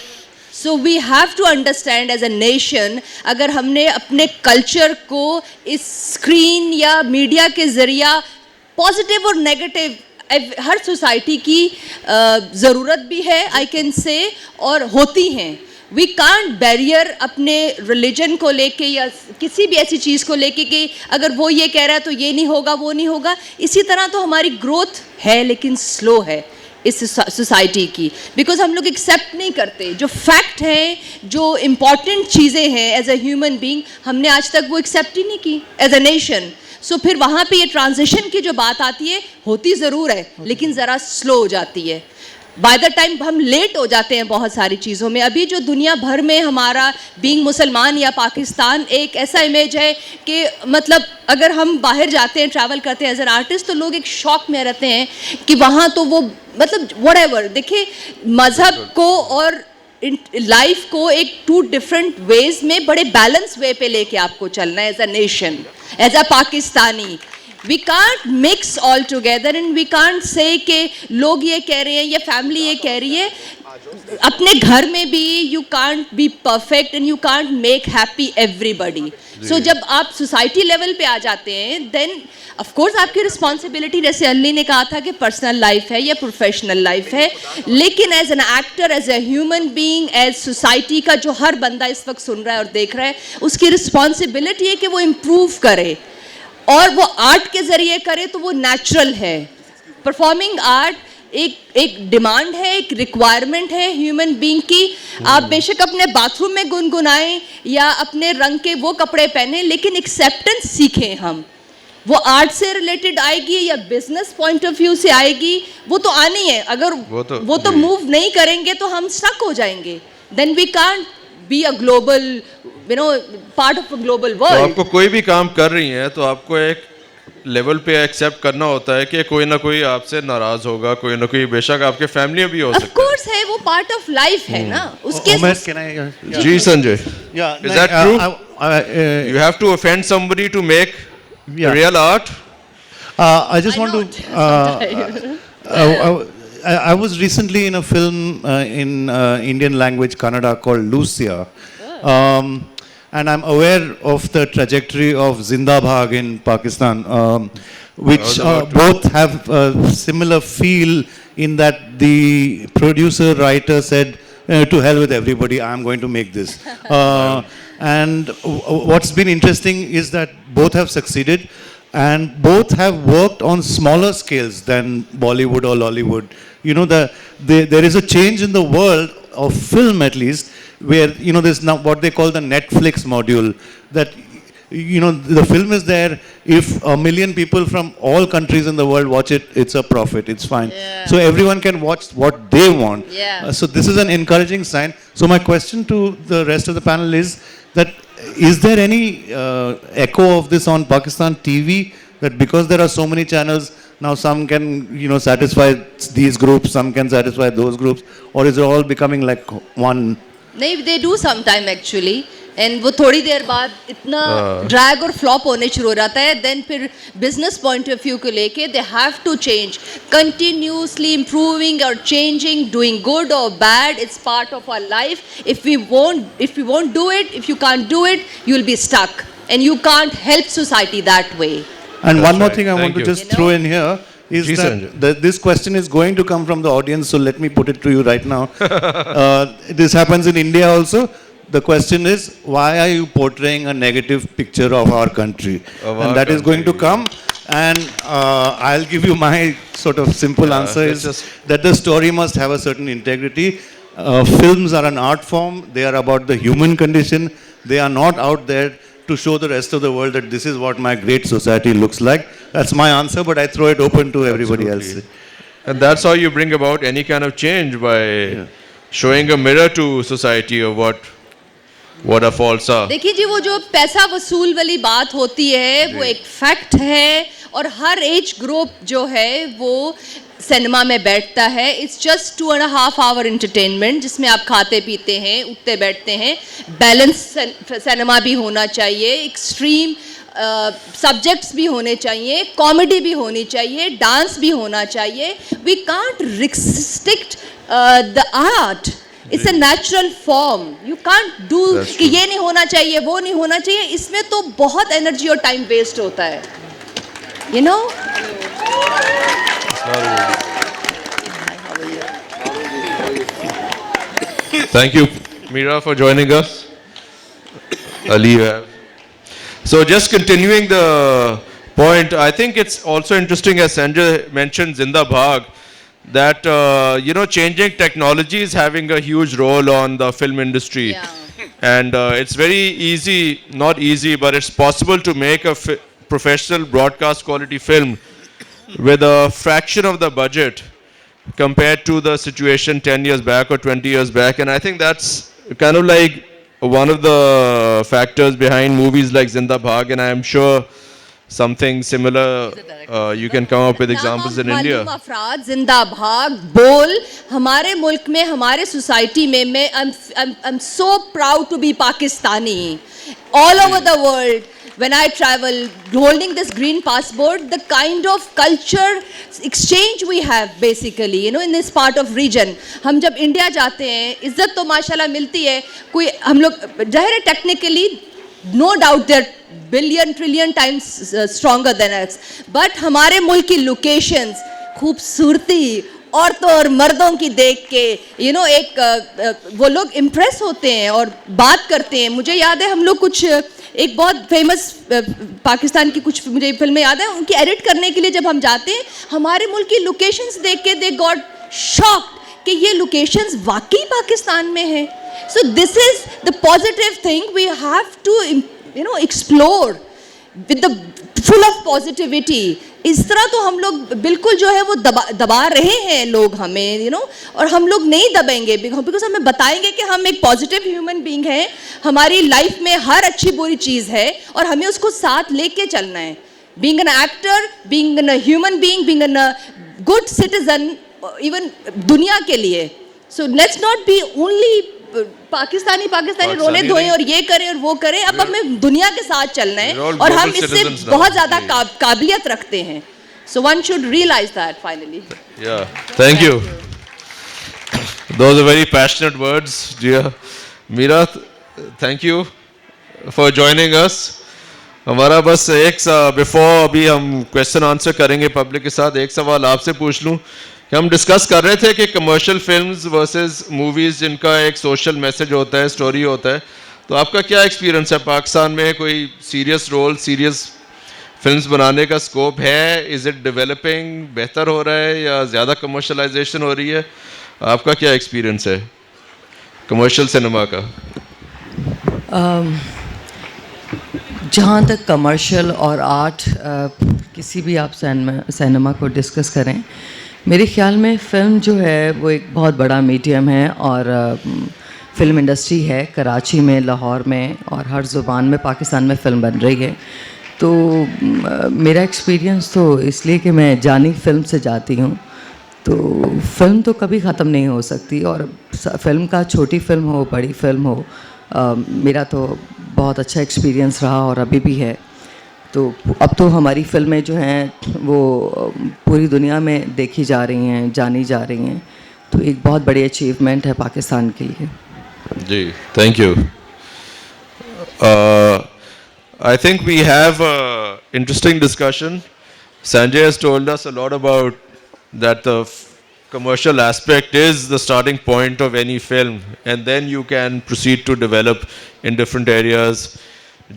So we have to understand as a nation, अगर हमने अपने कल्चर को इस स्क्रीन या मीडिया के ज़रिया पॉजिटिव और नेगेटिव, हर सोसाइटी की ज़रूरत भी है, आई कैन से, और होती हैं. वी कांट बैरियर अपने रिलीजन को लेके या किसी भी ऐसी चीज़ को लेके कि अगर वो ये कह रहा है तो ये नहीं होगा, वो नहीं होगा. इसी तरह तो हमारी ग्रोथ है लेकिन स्लो है इस सोसाइटी की, बिकॉज हम लोग एक्सेप्ट नहीं करते जो फैक्ट हैं, जो इम्पॉर्टेंट चीज़ें हैं एज अ ह्यूमन बीइंग, हमने आज तक वो एक्सेप्ट ही नहीं की एज अ नेशन. सो फिर वहाँ पे ये ट्रांजिशन की जो बात आती है, होती ज़रूर है लेकिन ज़रा स्लो हो जाती है. बाय द टाइम हम लेट हो जाते हैं बहुत सारी चीज़ों में. अभी जो दुनिया भर में हमारा बीइंग मुसलमान या पाकिस्तान एक ऐसा इमेज है कि मतलब अगर हम बाहर जाते हैं, ट्रैवल करते हैं एज एन आर्टिस्ट, तो लोग एक शॉक में रहते हैं कि वहाँ तो वो मतलब व्हाटएवर. देखिए, मज़हब को और लाइफ को एक टू डिफरेंट वेज में बड़े बैलेंस वे पे लेके आपको चलना है as a nation, as a Pakistani. We can't mix all together and we can't say कि लोग ये कह रहे हैं या फैमिली ये कह रही है. अपने घर में भी you can't be perfect and you can't make happy everybody. So जब आप सोसाइटी लेवल पे आ जाते हैं, then of course आपकी रिस्पॉन्सिबिलिटी, जैसे अली ने कहा था कि पर्सनल लाइफ है या प्रोफेशनल लाइफ है, लेकिन as an actor, as a human being, as society का जो हर बंदा इस वक्त सुन रहा है और देख रहा है, उसकी रिस्पॉन्सिबिलिटी है कि वो इम्प्रूव करे और वो आर्ट के ज़रिए करे तो वो नेचुरल है. परफॉर्मिंग आर्ट एक डिमांड है, एक रिक्वायरमेंट है ह्यूमन बीइंग की. आप बेशक अपने बाथरूम में गुनगुनाएं या अपने रंग के वो कपड़े पहने, लेकिन एक्सेप्टेंस सीखें हम. वो आर्ट से रिलेटेड आएगी या बिजनेस पॉइंट ऑफ व्यू से आएगी, वो तो आनी है. अगर वो तो मूव नहीं करेंगे तो हम स्टक हो जाएंगे. Then we can't be a global, part of a global world. तो आपको कोई भी काम कर रही हैं तो आपको एक लेवल पे एक्सेप्ट करना होता है कि कोई ना कोई आपसे नाराज होगा, कोई ना कोई, बेशक आपके फैमिली में भी हो सकता है. ऑफ कोर्स है, वो पार्ट ऑफ लाइफ है ना उसके. जी Sanjay, is that true? You have to offend somebody to make real art? I just want to I was recently in a film in Indian language, Kannada, called Lucia. And I'm aware of the trajectory of Zinda Bhag in Pakistan, which both have a similar feel in that the producer, writer said, to hell with everybody, I'm going to make this. And what's been interesting is that both have succeeded and both have worked on smaller scales than Bollywood or Lollywood. You know, there is a change in the world of film, at least, where, you know, there's now what they call the Netflix module, that, you know, the film is there. If 1 million people from all countries in the world watch it, it's a profit, it's fine. Yeah. So everyone can watch what they want. Yeah. So this is an encouraging sign. So my question to the rest of the panel is that, is there any echo of this on Pakistan TV, that because there are so many channels, now some can, you know, satisfy these groups, some can satisfy those groups, or is it all becoming like one? नहीं, they do sometime actually, and वो थोड़ी देर बाद इतना drag और flop होने शुरू हो जाता है. देन फिर बिजनेस पॉइंट ऑफ व्यू को लेके they have to change, continuously improving or changing, doing good or bad, it's part of our life. If we won't do it, if you can't do it, you'll be stuck and you can't help society that way. And one more thing I want to just throw in here is that this question is going to come from the audience, so let me put it to you right now. This happens in India also. The question is, why are you portraying a negative picture of our country? And that is going to come. And I'll give you my sort of simple answer is that the story must have a certain integrity. Films are an art form. They are about the human condition. They are not out there to show the rest of the world that this is what my great society looks like. That's my answer, but I throw it open to everybody else. And that's how you bring about any kind of change, by showing a mirror to society of what our faults are. देखिए जी, वो जो पैसा वसूल वाली बात होती है वो एक फैक्ट है, और हर एज ग्रुप जो है वो सिनेमा में बैठता है, इट्स जस्ट 2.5 आवर एंटरटेनमेंट जिसमें आप खाते पीते हैं, उठते बैठते हैं. बैलेंस सिनेमा भी होना चाहिए, एक्सट्रीम सब्जेक्ट्स भी होने चाहिए, कॉमेडी भी होनी चाहिए, डांस भी होना चाहिए. We can't restrict the art. It's a natural form. You can't do कि ये नहीं होना चाहिए, वो नहीं होना चाहिए. इसमें तो बहुत एनर्जी और टाइम वेस्ट होता है, you know. Thank you, Mira, for joining us. Ali, you have. So just continuing the point, I think it's also interesting, as Sanjay mentioned, Zinda Bhag, that, changing technology is having a huge role on the film industry. Yeah. And it's very easy, not easy, but it's possible to make a professional broadcast quality film with a fraction of the budget compared to the situation 10 years back or 20 years back. And I think that's kind of like one of the factors behind movies like Zinda Bhag, and I am sure something similar you can come up with examples in India. अफराद जिंदा भाग बोल हमारे मुल्क में, हमारे society में. मैं I'm so proud to be Pakistani. All over the world, when I travel, holding this green passport, the kind of culture exchange we have basically, in this part of region. हम जब India जाते हैं, इज्जत तो माशाल्लाह मिलती है. कोई हम लोग जाहिर है technically, no doubt they're billion trillion times stronger than us, but हमारे मुल्क की locations, खूबसूरती, औरतों और मर्दों की देख के एक वो लोग इम्प्रेस होते हैं और बात करते हैं. मुझे याद है हम लोग कुछ एक बहुत फेमस पाकिस्तान की कुछ मुझे फिल्में याद है, उनकी एडिट करने के लिए जब हम जाते हैं, हमारे मुल्क की लोकेशंस देख के दे गॉट शॉक्ड कि ये लोकेशंस वाकई पाकिस्तान में है. So this is the positive thing we have to explore with the full of positivity. इस तरह तो हम लोग बिल्कुल जो है वो दबा रहे हैं लोग हमें, और हम लोग नहीं दबेंगे बिकॉज हमें बताएंगे कि हम एक पॉजिटिव ह्यूमन बीइंग हैं. हमारी लाइफ में हर अच्छी बुरी चीज़ है और हमें उसको साथ लेके चलना है. Being an actor, being an human being, being an good citizen even दुनिया के लिए. So let's not be only Pakistani रोने धोए और ये करें और वो करें. अब हमें दुनिया के साथ चलना है और हम इससे बहुत ज़्यादा काबिलियत रखते हैं. So one should realize that finally. Yeah, thank you. Those are very passionate words, dear Mira. Thank you for joining us. हमारा बस एक बिफोर अभी हम क्वेश्चन आंसर करेंगे पब्लिक के साथ, एक सवाल आपसे पूछ लूँ कि हम डिस्कस कर रहे थे कि कमर्शियल फिल्म्स वर्सेस मूवीज़ जिनका एक सोशल मैसेज होता है, स्टोरी होता है, तो आपका क्या एक्सपीरियंस है? पाकिस्तान में कोई सीरियस रोल, सीरियस फिल्म्स बनाने का स्कोप है? इज़ इट डेवलपिंग, बेहतर हो रहा है या ज़्यादा कमर्शलाइजेशन हो रही है? आपका क्या एक्सपीरियंस है कमर्शियल सिनेमा का? जहाँ तक कमर्शियल और आर्ट किसी भी आप सिनेमा को डिस्कस करें, मेरे ख्याल में फ़िल्म जो है वो एक बहुत बड़ा मीडियम है और फ़िल्म इंडस्ट्री है कराची में, लाहौर में और हर ज़ुबान में पाकिस्तान में फ़िल्म बन रही है. तो मेरा एक्सपीरियंस तो इसलिए कि मैं जानी फ़िल्म से जाती हूँ, तो फ़िल्म तो कभी ख़त्म नहीं हो सकती. और फ़िल्म का छोटी फ़िल्म हो, बड़ी फ़िल्म हो, मेरा तो बहुत अच्छा एक्सपीरियंस रहा और अभी भी है. तो अब तो हमारी फ़िल्में जो हैं वो पूरी दुनिया में देखी जा रही हैं, जानी जा रही हैं. तो एक बहुत बड़ी अचीवमेंट है पाकिस्तान के लिए. जी, thank you. I think we have an interesting discussion. Sanjay has told us a lot about that the commercial aspect is the starting point of any film, and then you can proceed to develop in different areas.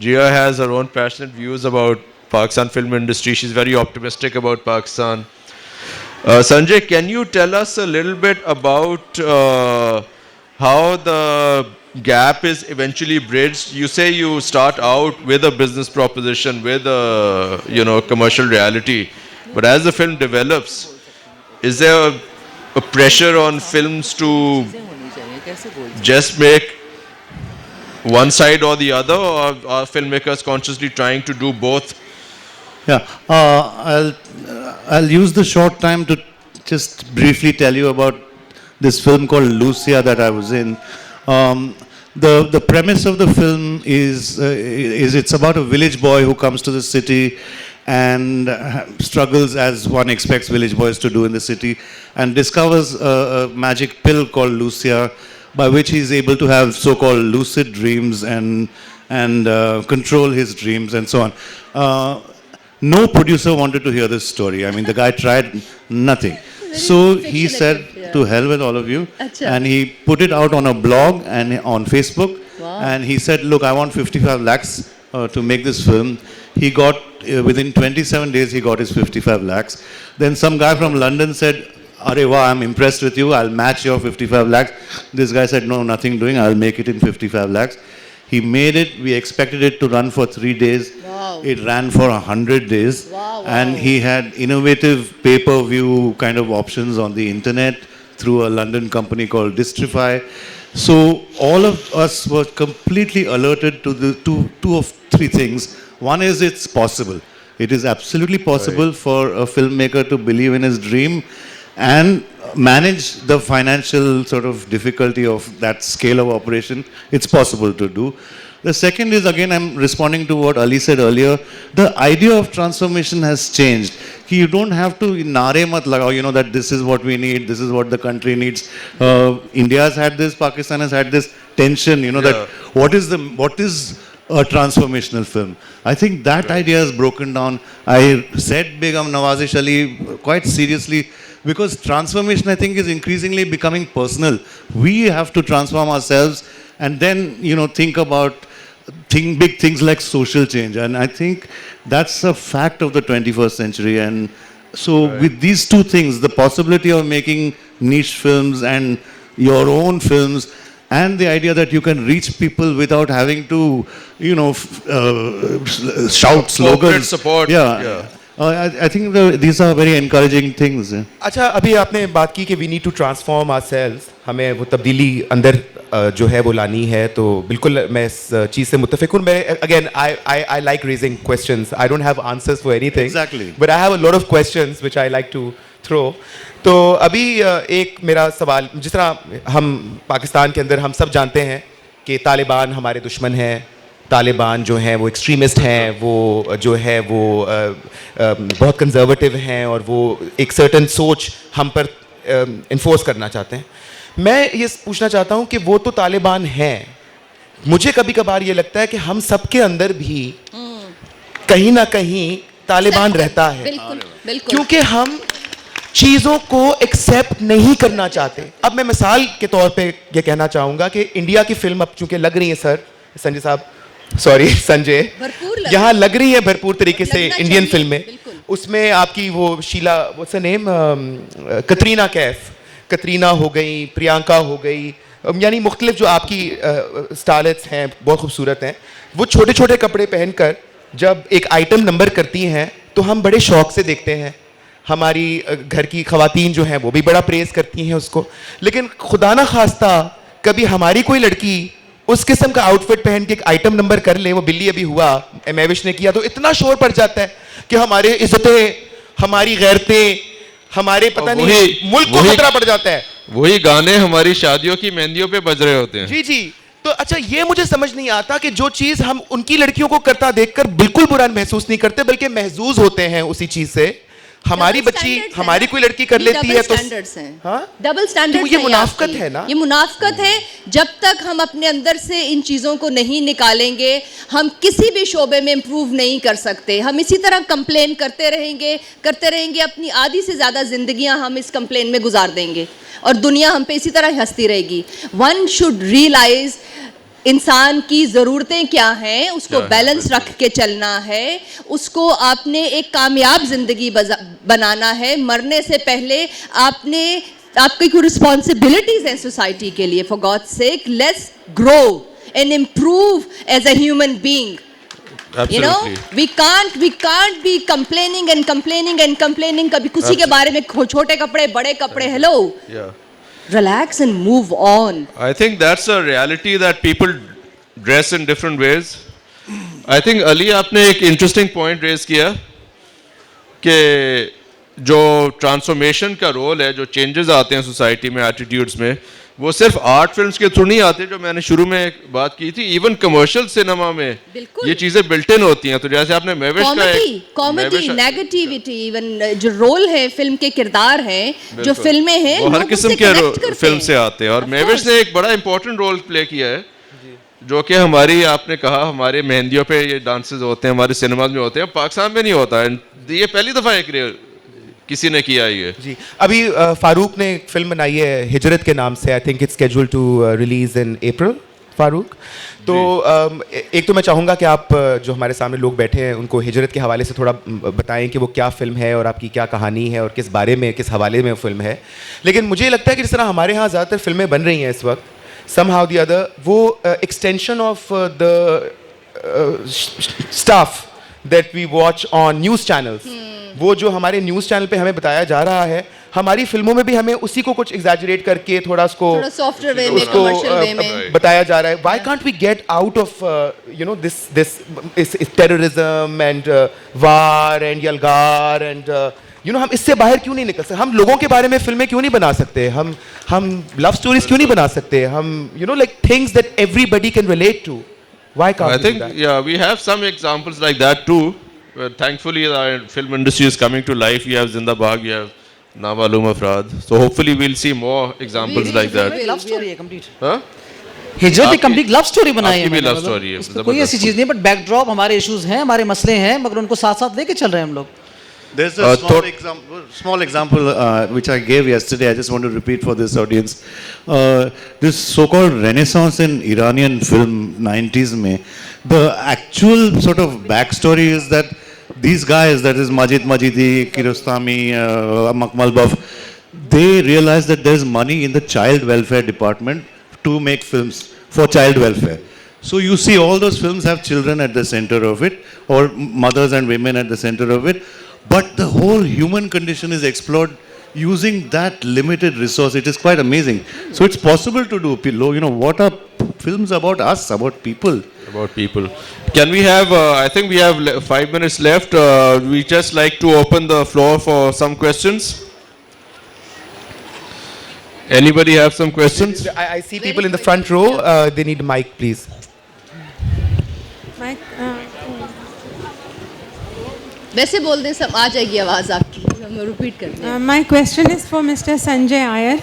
Jia has her own passionate views about Pakistan film industry. She's very optimistic about Pakistan. Sanjay, can you tell us a little bit about how the gap is eventually bridged? You say you start out with a business proposition, with a commercial reality, but as the film develops, is there a pressure on films to just make one side or the other, or are filmmakers consciously trying to do both? Yeah, I'll use the short time to just briefly tell you about this film called Lucia that I was in. The premise of the film is it's about a village boy who comes to the city and struggles as one expects village boys to do in the city, and discovers a magic pill called Lucia, by which he is able to have so-called lucid dreams and control his dreams and so on. No producer wanted to hear this story. I mean, the guy tried nothing. So he said, to hell with all of you. And he put it out on a blog and on Facebook. Wow. And he said, look, I want 55 lakhs to make this film. He got, within 27 days, he got his 55 lakhs. Then some guy from London said, Arewa, I'm impressed with you. I'll match your 55 lakhs. This guy said, no, nothing doing. I'll make it in 55 lakhs. He made it. We expected it to run for 3 days. Wow. It ran for 100 days. Wow, wow. And he had innovative pay-per-view kind of options on the internet through a London company called Distrify. So all of us were completely alerted to the two of three things. One is it's possible. It is absolutely possible for a filmmaker to believe in his dream and manage the financial sort of difficulty of that scale of operation. It's possible to do. The second is, again, I'm responding to what Ali said earlier. The idea of transformation has changed. You don't have to naare mat lagao, you know, that this is what we need, this is what the country needs. India has had this, Pakistan has had this tension, you know, that what is a transformational film? I think that idea is broken down. I said Begum Nawazish Ali quite seriously, because transformation, I think, is increasingly becoming personal. We have to transform ourselves and then, you know, think about big things like social change. And I think that's a fact of the 21st century. And so with these two things, the possibility of making niche films and your own films, and the idea that you can reach people without having to, you know, shout slogans. Corporate support. Yeah. I think these are very encouraging things. अच्छा, अभी आपने बात की कि we need to transform ourselves, हमें वो तब्दीली अंदर जो है वो लानी है, तो बिल्कुल मैं इस चीज़ से मुत्तफिक हूँ. मैं again I like raising questions. I don't have answers for anything. Exactly. But I have a lot of questions which I like to throw. तो अभी एक मेरा सवाल, जिस तरह हम पाकिस्तान के अंदर हम सब जानते हैं कि तालिबान हमारे दुश्मन हैं, तालिबान जो हैं वो एक्सट्रीमिस्ट हैं, वो जो है वो बहुत कंजर्वेटिव हैं और वो एक सर्टन सोच हम पर इन्फोर्स करना चाहते हैं. मैं ये पूछना चाहता हूँ कि वो तो तालिबान हैं, मुझे कभी कभार ये लगता है कि हम सबके अंदर भी कहीं ना कहीं तालिबान रहता है. बिल्कुल, बिल्कुल. क्योंकि हम चीज़ों को एक्सेप्ट नहीं करना चाहते. अब मैं मिसाल के तौर पे ये कहना चाहूँगा कि इंडिया की फिल्म अब चूँकि लग रही है, सर संजय साहब, सॉरी संजय, यहाँ लग रही है भरपूर तरीके से इंडियन फिल्में. उसमें आपकी वो Sheila, what's her name, Katrina Kaif, Katrina हो गई, प्रियंका हो गई, यानी मुख्तलिफ जो आपकी स्टारलेट्स हैं बहुत खूबसूरत हैं, वो छोटे छोटे कपड़े पहनकर जब एक आइटम नंबर करती हैं तो हम बड़े शौक से देखते हैं. हमारी घर की ख़वातीन जो हैं वो भी बड़ा प्रेज़ करती हैं उसको. लेकिन खुदा ना खास्ता कभी हमारी कोई लड़की उस किस्म का आउटफिट पहन के एक आइटम नंबर कर ले, वो बिल्ली अभी हुआ, एमेविश ने किया, तो इतना शोर पड़ जाता है कि हमारे इज्जतें, हमारी गैरतें, हमारे पता नहीं मुल्क को खतरा पड़ जाता है. वही गाने हमारी शादियों की मेहंदियों पे बज रहे होते हैं. जी जी. तो अच्छा, ये मुझे समझ नहीं आता कि जो चीज़ हम उनकी लड़कियों को करता देखकर बिल्कुल बुरा महसूस नहीं करते, बल्कि महजूज होते हैं उसी चीज़ से. हमारी बच्ची, हमारी कोई लड़की कर लेती है तो डबल स्टैंडर्ड. ये मुनाफकत है ना, ये मुनाफकत है. जब तक हम अपने अंदर से इन चीज़ों को नहीं निकालेंगे, हम किसी भी शोबे में इम्प्रूव नहीं कर सकते. हम इसी तरह कंप्लेन करते रहेंगे, अपनी आधी से ज़्यादा जिंदगियां हम इस कंप्लेन में गुजार देंगे और दुनिया हम पे इसी तरह हंसती रहेगी. वन शुड रियलाइज इंसान की ज़रूरतें क्या हैं, उसको बैलेंस रख के चलना है, उसको आपने एक कामयाब ज़िंदगी बनाना है. मरने से पहले आपकी कोई रिस्पॉन्सिबिलिटीज़ हैं सोसाइटी के लिए. For God sake, let's grow and improve as a human being. You know, we can't be complaining. कभी किसी के बारे में छोटे कपड़े, बड़े कपड़े. Hello. Relax and move on. I think that's a reality that people dress in different ways. I think Ali, आपने एक interesting point raise किया कि जो ट्रांसफॉर्मेशन का रोल है, जो चेंजेस आते हैं सोसाइटी में, एटीट्यूड्स में, वो सिर्फ आर्ट फिल्म्स के थ्रू नहीं आते, जो मैंने शुरू में एक बात की थी, इवन कमर्शियल सिनेमा में ये चीजें बिल्ट इन होती हैं। तो जैसे आपने मेविश का कॉमेडी, नेगेटिविटी, इवन जो रोल है, फिल्म के किरदार हैं, जो फिल्में हैं, वो हर किस्म के फिल्म से आते हैं। और मेविश ने एक बड़ा इंपॉर्टेंट रोल प्ले किया है, जो कि हमारी, आपने कहा हमारे मेहंदियों पे ये डांसेस होते हैं, हमारे सिनेमाज में होते हैं, पाकिस्तान में नहीं होता है। ये पहली दफ़ा एक किसी ने किया ये जी। अभी फारूक ने एक फिल्म बनाई है हिजरत के नाम से, I think it's scheduled to release in April. Farooq, तो एक तो मैं चाहूँगा कि आप जो हमारे सामने लोग बैठे हैं उनको हिजरत के हवाले से थोड़ा बताएं कि वो क्या फ़िल्म है और आपकी क्या कहानी है और किस बारे में, किस हवाले में वो फिल्म है। लेकिन मुझे लगता है कि जिस तरह हमारे यहाँ ज़्यादातर फिल्में बन रही हैं इस वक्त, somehow the other, वो extension of the stuff that we watch on news channels, वो जो हमारे न्यूज़ चैनल पे हमें बताया जा रहा है, हमारी फिल्मों में भी हमें उसी को कुछ एग्जैजरेट करके थोड़ा उसको सॉफ्टवेयर वे में, कमर्शियल वे में बताया जा रहा है। Why can't we get out of you know this terrorism and war and yalgar and you know, हम इससे बाहर क्यों नहीं निकल सकते? हम लोगों के बारे में फिल्में क्यों नहीं बना सकते? हम लव स्टोरीज क्यों नहीं बना सकते? हम you know, like things that everybody can relate to. Why can't we do that? Yeah, we have some examples like that too. Thankfully, our film industry is coming to life. You have Zinda Bagh, you have Nawalum Afraad. So hopefully we'll see more examples like that. Love story है complete. हाँ? हिजरत एक complete love story बनाई है। आपकी भी मैंने, love story है, इसमें कोई ऐसी चीज नहीं, बट बैकड्रॉप हमारे इश्यूज हैं, हमारे मसले हैं, मगर उनको साथ साथ लेके चल रहे हैं हम लोग। There's a small example which I gave yesterday. I just want to repeat for this audience. This so-called renaissance in Iranian film 90s mein, the actual sort of backstory is that these guys, that is Majid Majidi, Kiarostami, Makmal Baf, they realized that there's money in the child welfare department to make films for child welfare. So you see all those films have children at the center of it, or mothers and women at the center of it. But the whole human condition is explored using that limited resource. It is quite amazing. So it's possible to do. You know, what are films about us, about people? About people. Can we have, I think we have 5 minutes left. We just like to open the floor for some questions. Anybody have some questions? I see people in the front row. They need a mic, please. Mic. वैसे बोल दें, सब आ जाएगी आवाज़ आपकी, हम repeat करते हैं। My question is for Mr. Sanjay Iyer.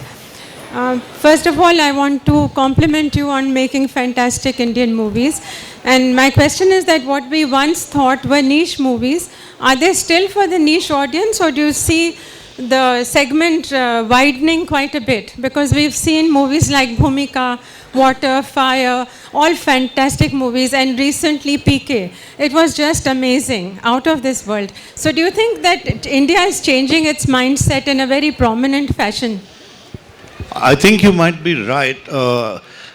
First of all, I want to compliment you on making fantastic Indian movies. And my question is that what we once thought were niche movies, are they still for the niche audience, or do you see the segment widening quite a bit? Because we've seen movies like Bhumika, Water, Fire, all fantastic movies, and recently PK. It was just amazing, out of this world. So do you think that India is changing its mindset in a very prominent fashion? I think you might be right.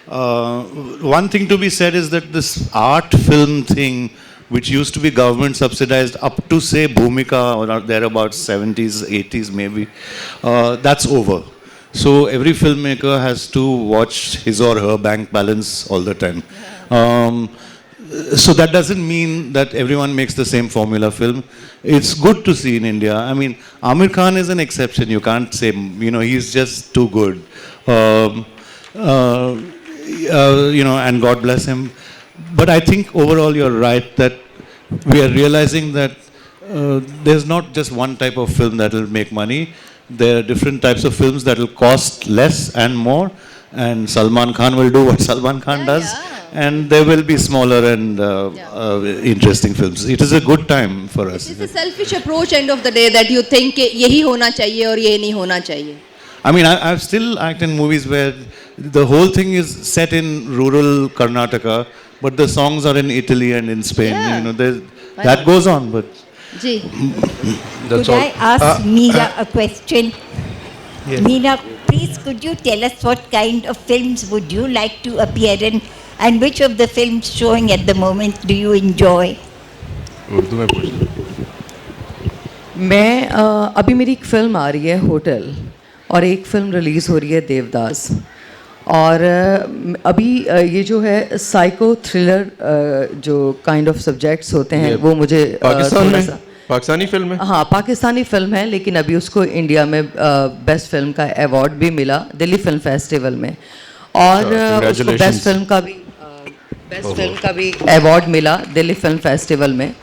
One thing to be said is that this art film thing, which used to be government subsidized up to say Bhumika or thereabouts 70s, 80s maybe, that's over. So every filmmaker has to watch his or her bank balance all the time. So that doesn't mean that everyone makes the same formula film. It's good to see in India. I mean, Amir Khan is an exception. You can't say, you know, he's just too good. You know, and God bless him. But I think overall you're right that we are realizing that there's not just one type of film that will make money. There are different types of films that will cost less and more, and Salman Khan will do what Salman Khan does, and there will be smaller and interesting films. It is a good time for us. It's a selfish approach end of the day that you think यही होना चाहिए और ये नहीं होना चाहिए. I mean, I've still acted in movies where the whole thing is set in rural Karnataka, but the songs are in Italy and in Spain. Yeah. You know, that goes on, but. Ji. Could I ask Mira a question? Yes. Mira, please could you tell us what kind of films would you like to appear in, and which of the films showing at the moment do you enjoy? Urdu में पूछ लो। मैं अभी मेरी एक film आ रही है hotel, और एक फ़िल्म रिलीज़ हो रही है देवदास, और अभी ये जो है साइको थ्रिलर जो काइंड ऑफ सब्जेक्ट्स होते हैं वो मुझे पाकिस्तान में? पाकिस्तानी फिल्म है? हाँ, पाकिस्तानी फिल्म है, लेकिन अभी उसको इंडिया में बेस्ट फिल्म का अवार्ड भी मिला दिल्ली फिल्म फेस्टिवल में, और उसको बेस्ट फिल्म का भी अवार्ड मिला दिल्ली फिल्म फेस्टिवल में।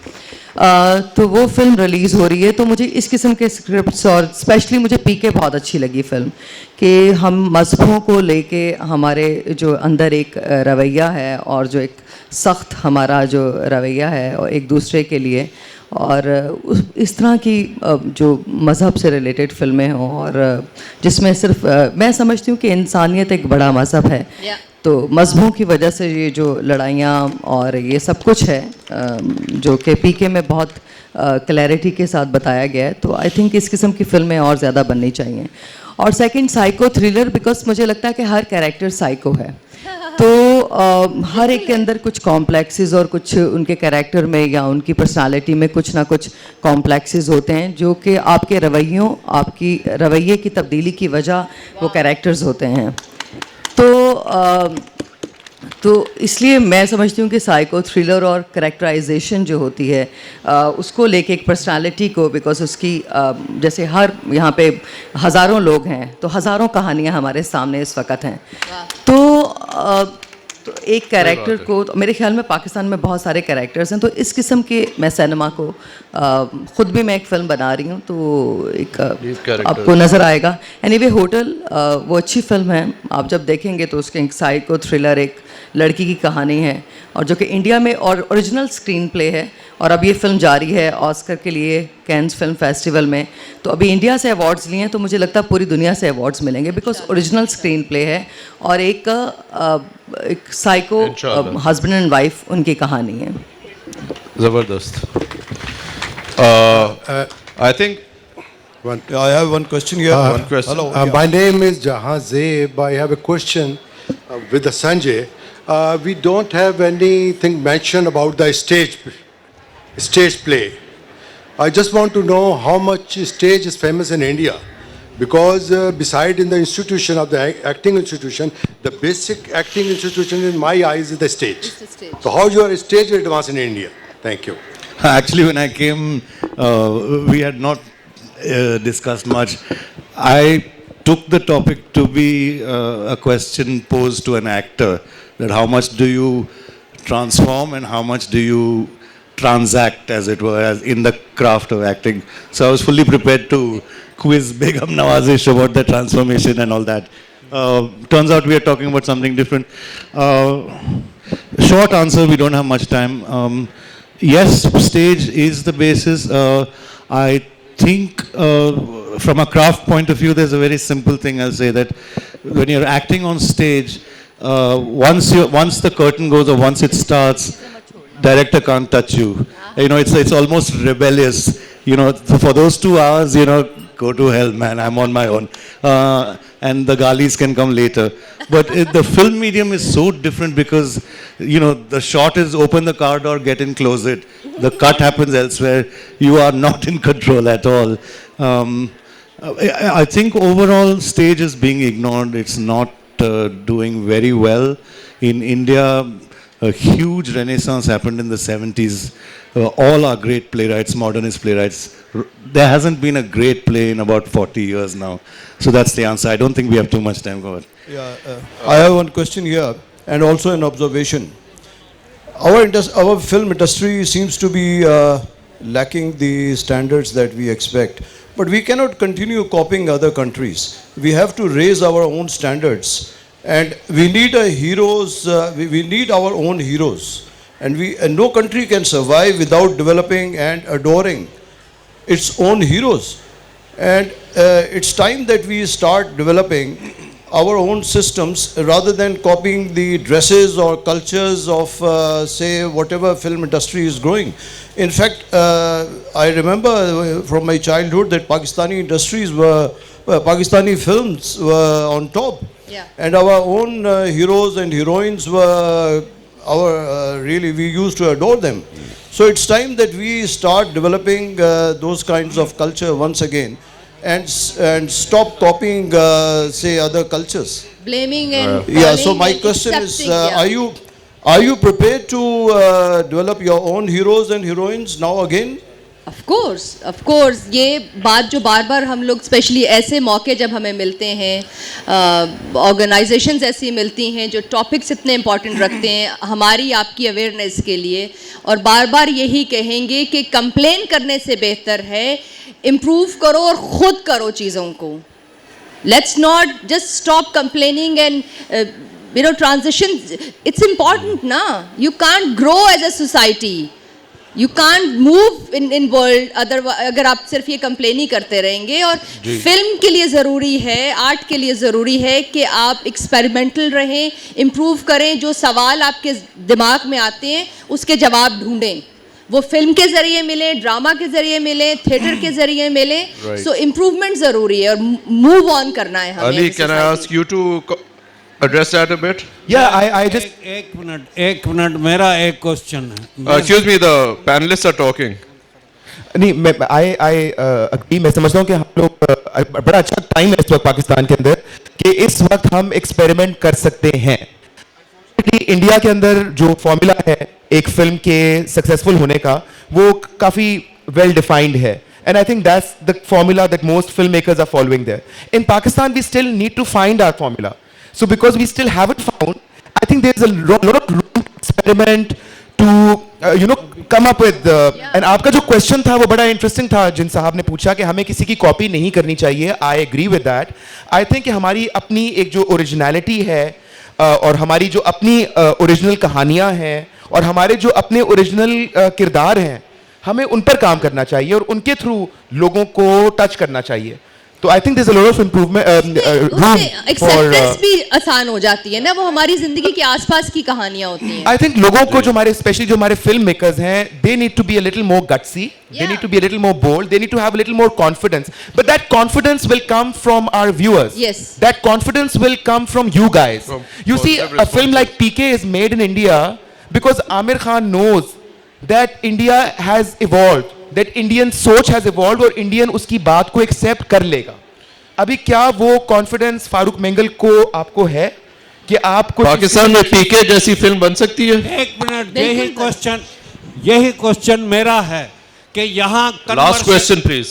तो वो फिल्म रिलीज़ हो रही है, तो मुझे इस किस्म के स्क्रिप्ट्स, और स्पेशली मुझे पीके बहुत अच्छी लगी फिल्म, कि हम मज़हबों को लेके हमारे जो अंदर एक रवैया है, और जो एक सख्त हमारा जो रवैया है और एक दूसरे के लिए, और इस तरह की जो मज़हब से रिलेटेड फिल्में हों, और जिसमें सिर्फ मैं समझती हूँ कि इंसानियत एक बड़ा मज़हब है, तो मज़हबों की वजह से ये जो लड़ाइयाँ और ये सब कुछ है जो कि पीके में बहुत क्लैरिटी के साथ बताया गया है, तो आई थिंक इस किस्म की फ़िल्में और ज़्यादा बननी चाहिए। और सेकंड, साइको थ्रिलर, बिकॉज मुझे लगता है कि हर कैरेक्टर साइको है, तो हर एक के अंदर कुछ कॉम्प्लेक्सेस और कुछ उनके कैरेक्टर में या उनकी पर्सनालिटी में कुछ ना कुछ कॉम्प्लेक्सेस होते हैं, जो कि आपके रवैयों, आपकी रवैये की तब्दीली की वजह वो कैरेक्टर्स होते हैं। तो इसलिए मैं समझती हूँ कि साइको थ्रिलर और करेक्टराइजेशन जो होती है उसको लेके एक पर्सनालिटी को, बिकॉज उसकी जैसे हर यहाँ पे हज़ारों लोग हैं, तो हज़ारों कहानियाँ हमारे सामने इस वक्त हैं, तो एक कैरेक्टर को, तो मेरे ख्याल में पाकिस्तान में बहुत सारे कैरेक्टर्स हैं, तो इस किस्म के मैं सिनेमा को ख़ुद भी मैं एक फ़िल्म बना रही हूँ, तो एक आपको नज़र आएगा। एनीवे, होटल वो अच्छी फ़िल्म है, आप जब देखेंगे तो उसके एक साइको थ्रिलर, एक लड़की की कहानी है, और जो कि इंडिया में और ओरिजिनल स्क्रीन प्ले है, और अब ये फिल्म जारी है ऑस्कर के लिए कैन्स फिल्म फेस्टिवल में, तो अभी इंडिया से अवार्ड्स लिए हैं, तो मुझे लगता है पूरी दुनिया से अवार्ड्स मिलेंगे, बिकॉज ओरिजिनल स्क्रीन प्ले है, और एक साइको हस्बैंड एंड वाइफ उनकी कहानी है। ज़बरदस्त। I think I have one question here. one question. Hello. My name is Jahan Zeeb. I have a question with the Sanjay. We don't have anything mentioned about the stage play. I just want to know how much stage is famous in India, because beside in the institution of the acting institution, the basic acting institution in my eyes is the stage. So how your stage advance in India? Thank you. Actually, when I came, we had not discussed much. I took the topic to be a question posed to an actor, that how much do you transform and how much do you transact, as it were, as in the craft of acting. So I was fully prepared to quiz Begum Nawazish about the transformation and all that. Turns out we are talking about something different. Short answer, we don't have much time. Yes, stage is the basis. I think from a craft point of view, there's a very simple thing I'll say, that when you're acting on stage, once the curtain goes or once it starts, director can't touch you. You know, it's almost rebellious. You know, for those 2 hours, you know, go to hell, man, I'm on my own. And the galis can come later. But the film medium is so different, because, you know, the shot is open the car door, get in, close it. The cut happens elsewhere. You are not in control at all. I think overall stage is being ignored. It's not doing very well. In India, a huge renaissance happened in the 70s. All are great playwrights, modernist playwrights. There hasn't been a great play in about 40 years now. So that's the answer. I don't think we have too much time. Go ahead. I have one question here, and also an observation. Our film industry seems to be lacking the standards that we expect. But we cannot continue copying other countries. We have to raise our own standards. And we need we need our own heroes. And no country can survive without developing and adoring its own heroes. And it's time that we start developing our own systems rather than copying the dresses or cultures of, say, whatever film industry is growing. In fact, I remember from my childhood that Pakistani films were on top. Yeah. And our own heroes and heroines were really, we used to adore them. So it's time that we start developing those kinds of culture once again, and stop copying, say, other cultures. Blaming and So my question is, are you prepared to develop your own heroes and heroines now again? Of course ये बात जो बार बार हम लोग specially ऐसे मौके जब हमें मिलते हैं, ऑर्गेनाइजेशंस ऐसी मिलती हैं जो टॉपिक्स इतने इम्पॉर्टेंट रखते हैं हमारी आपकी अवेयरनेस के लिए, और बार बार यही कहेंगे कि कंप्लेन करने से बेहतर है इम्प्रूव करो और ख़ुद करो चीज़ों को. Let's not just stop complaining and transition. It's important ना. You can't grow as a society. You can't move in world अगर आप सिर्फ ये कंप्लेन ही करते रहेंगे. और फिल्म के लिए ज़रूरी है, आर्ट के लिए ज़रूरी है कि आप एक्सपेरिमेंटल रहें, इम्प्रूव करें. जो सवाल आपके दिमाग में आते हैं उसके जवाब ढूंढें. वो फिल्म के ज़रिए मिले, ड्रामा के ज़रिए मिले, थिएटर के ज़रिए मिले. सो इम्प्रूवमेंट ज़रूरी है और मूव ऑन करना है हमें. Ali, can I ask you to address that a bit? Yeah, I just... एक मिनट मेरा एक क्वेश्चन है. Excuse me, the panelists are talking. नहीं, मैं समझता हूँ कि हम लोग बड़ा अच्छा टाइम है इस वक्त पाकिस्तान के अंदर कि इस वक्त हम एक्सपेरिमेंट कर सकते हैं. इंडिया के अंदर जो फॉर्मूला है एक फिल्म के सक्सेसफुल होने का वो काफ़ी वेल डिफाइंड है. And I think that's the formula that most filmmakers are following there. In Pakistan, we still need to find our formula. So because we still haven't found, I think there's a lot of room to experiment, to come up with. And आपका जो question था वो बड़ा interesting था. जिन साहब ने पूछा कि हमें किसी की कॉपी नहीं करनी चाहिए. I agree with that. I think कि हमारी अपनी एक जो ओरिजिनलिटी है और हमारी जो अपनी ओरिजिनल कहानियाँ हैं और हमारे जो अपने ओरिजिनल किरदार हैं, हमें उन पर काम करना चाहिए और उनके थ्रू लोगों को टच करना चाहिए. तो I think there is a lot of improvement acceptance भी आसान हो जाती है ना. वो हमारी जिंदगी के आसपास की कहानियां होती हैं. आई थिंक लोगों को जो हमारे स्पेशली जो हमारे फिल्म मेकर्स हैं, they need to be a little more gutsy, they need to be a little more bold, they need to have a little more confidence. But that confidence will come from our viewers. Yes. That confidence will come from you guys. You see a film like PK is made in India because Aamir Khan knows that India has evolved, that Indian सोच has evolved और Indian उसकी बात को accept कर लेगा. अभी क्या वो confidence फारूक मेंगल को आपको है कि आपको पाकिस्तान में पीके जैसी फिल्म बन सकती है? एक मिनट, यही क्वेश्चन मेरा है कि यहाँ लास्ट क्वेश्चन प्लीज.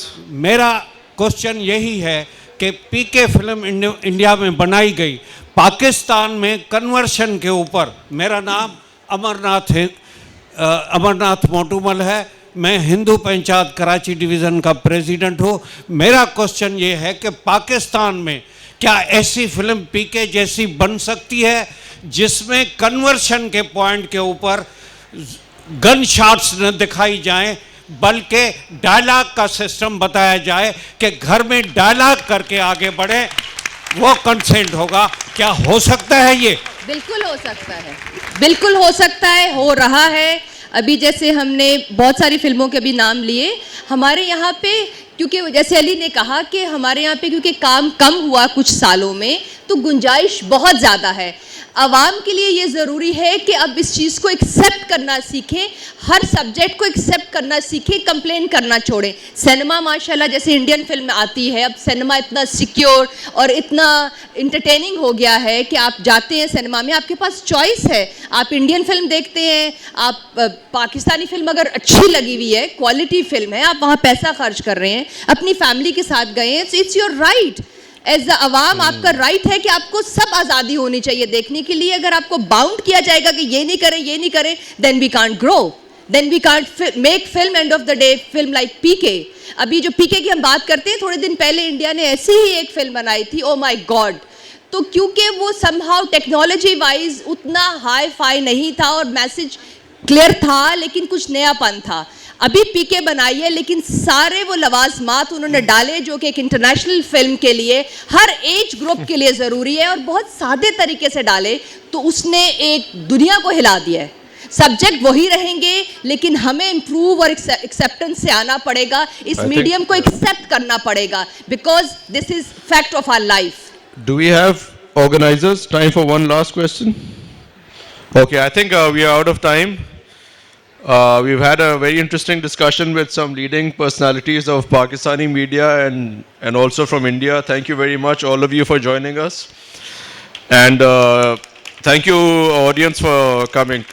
मेरा क्वेश्चन यही है कि पीके फिल्म इंडिया में बनाई गई, पाकिस्तान में कन्वर्शन के ऊपर. मेरा नाम अमरनाथ मोटूमल है. मैं हिंदू पंचायत कराची डिवीज़न का प्रेसिडेंट हूँ. मेरा क्वेश्चन ये है कि पाकिस्तान में क्या ऐसी फिल्म पीके जैसी बन सकती है जिसमें कन्वर्शन के पॉइंट के ऊपर गन शॉट्स न दिखाई जाएं बल्कि डायलॉग का सिस्टम बताया जाए कि घर में डायलॉग करके आगे बढ़े, वो कंसेंट होगा? क्या हो सकता है ये? बिल्कुल हो सकता है, बिल्कुल हो सकता है, हो रहा है. अभी जैसे हमने बहुत सारी फिल्मों के भी नाम लिए हमारे यहाँ पे, क्योंकि जैसे अली ने कहा कि हमारे यहाँ पे क्योंकि काम कम हुआ कुछ सालों में तो गुंजाइश बहुत ज़्यादा है. आवाम के लिए ये ज़रूरी है कि अब इस चीज़ को एक्सेप्ट करना सीखें, हर सब्जेक्ट को एक्सेप्ट करना सीखें, कंप्लेन करना छोड़ें. सिनेमा माशाल्लाह जैसे इंडियन फिल्म आती है, अब सिनेमा इतना सिक्योर और इतना इंटरटेनिंग हो गया है कि आप जाते हैं सिनेमा में, आपके पास चॉइस है. आप इंडियन फिल्म देखते हैं, आप पाकिस्तानी फिल्म अगर अच्छी लगी हुई है, क्वालिटी फिल्म है, आप वहाँ पैसा खर्च कर रहे हैं, अपनी फैमिली के साथ गए हैं, it's your right. As the अवाम आपका राइट है कि आपको सब आज़ादी होनी चाहिए देखने के लिए. अगर आपको बाउंड किया जाएगा कि ये नहीं करें, ये नहीं करें, then we can't grow, then we can't make film. End of the day film like PK, अभी जो पीके की हम बात करते हैं, थोड़े दिन पहले इंडिया ने ऐसी ही एक फिल्म बनाई थी, ओ माई गॉड. तो क्योंकि वो समहाउ टेक्नोलॉजी वाइज उतना हाई फाई नहीं था और मैसेज क्लियर था, लेकिन कुछ नयापन था. अभी पीके बनाई है, लेकिन सारे वो लवाजमात उन्होंने डाले जो कि एक इंटरनेशनल फिल्म के लिए, हर एज ग्रुप के लिए ज़रूरी है, और बहुत सादे तरीके से डाले, तो उसने एक दुनिया को हिला दिया है. सब्जेक्ट वही रहेंगे, लेकिन हमें इम्प्रूव और एक्सेप्टेंस से आना पड़ेगा, इस मीडियम को एक्सेप्ट करना पड़ेगा, because this is fact of our life. Do we have organizers time for one last question? Okay, I think we are out of time. We've had a very interesting discussion with some leading personalities of Pakistani media and also from India. Thank you very much, all of you, for joining us. And thank you, audience, for coming.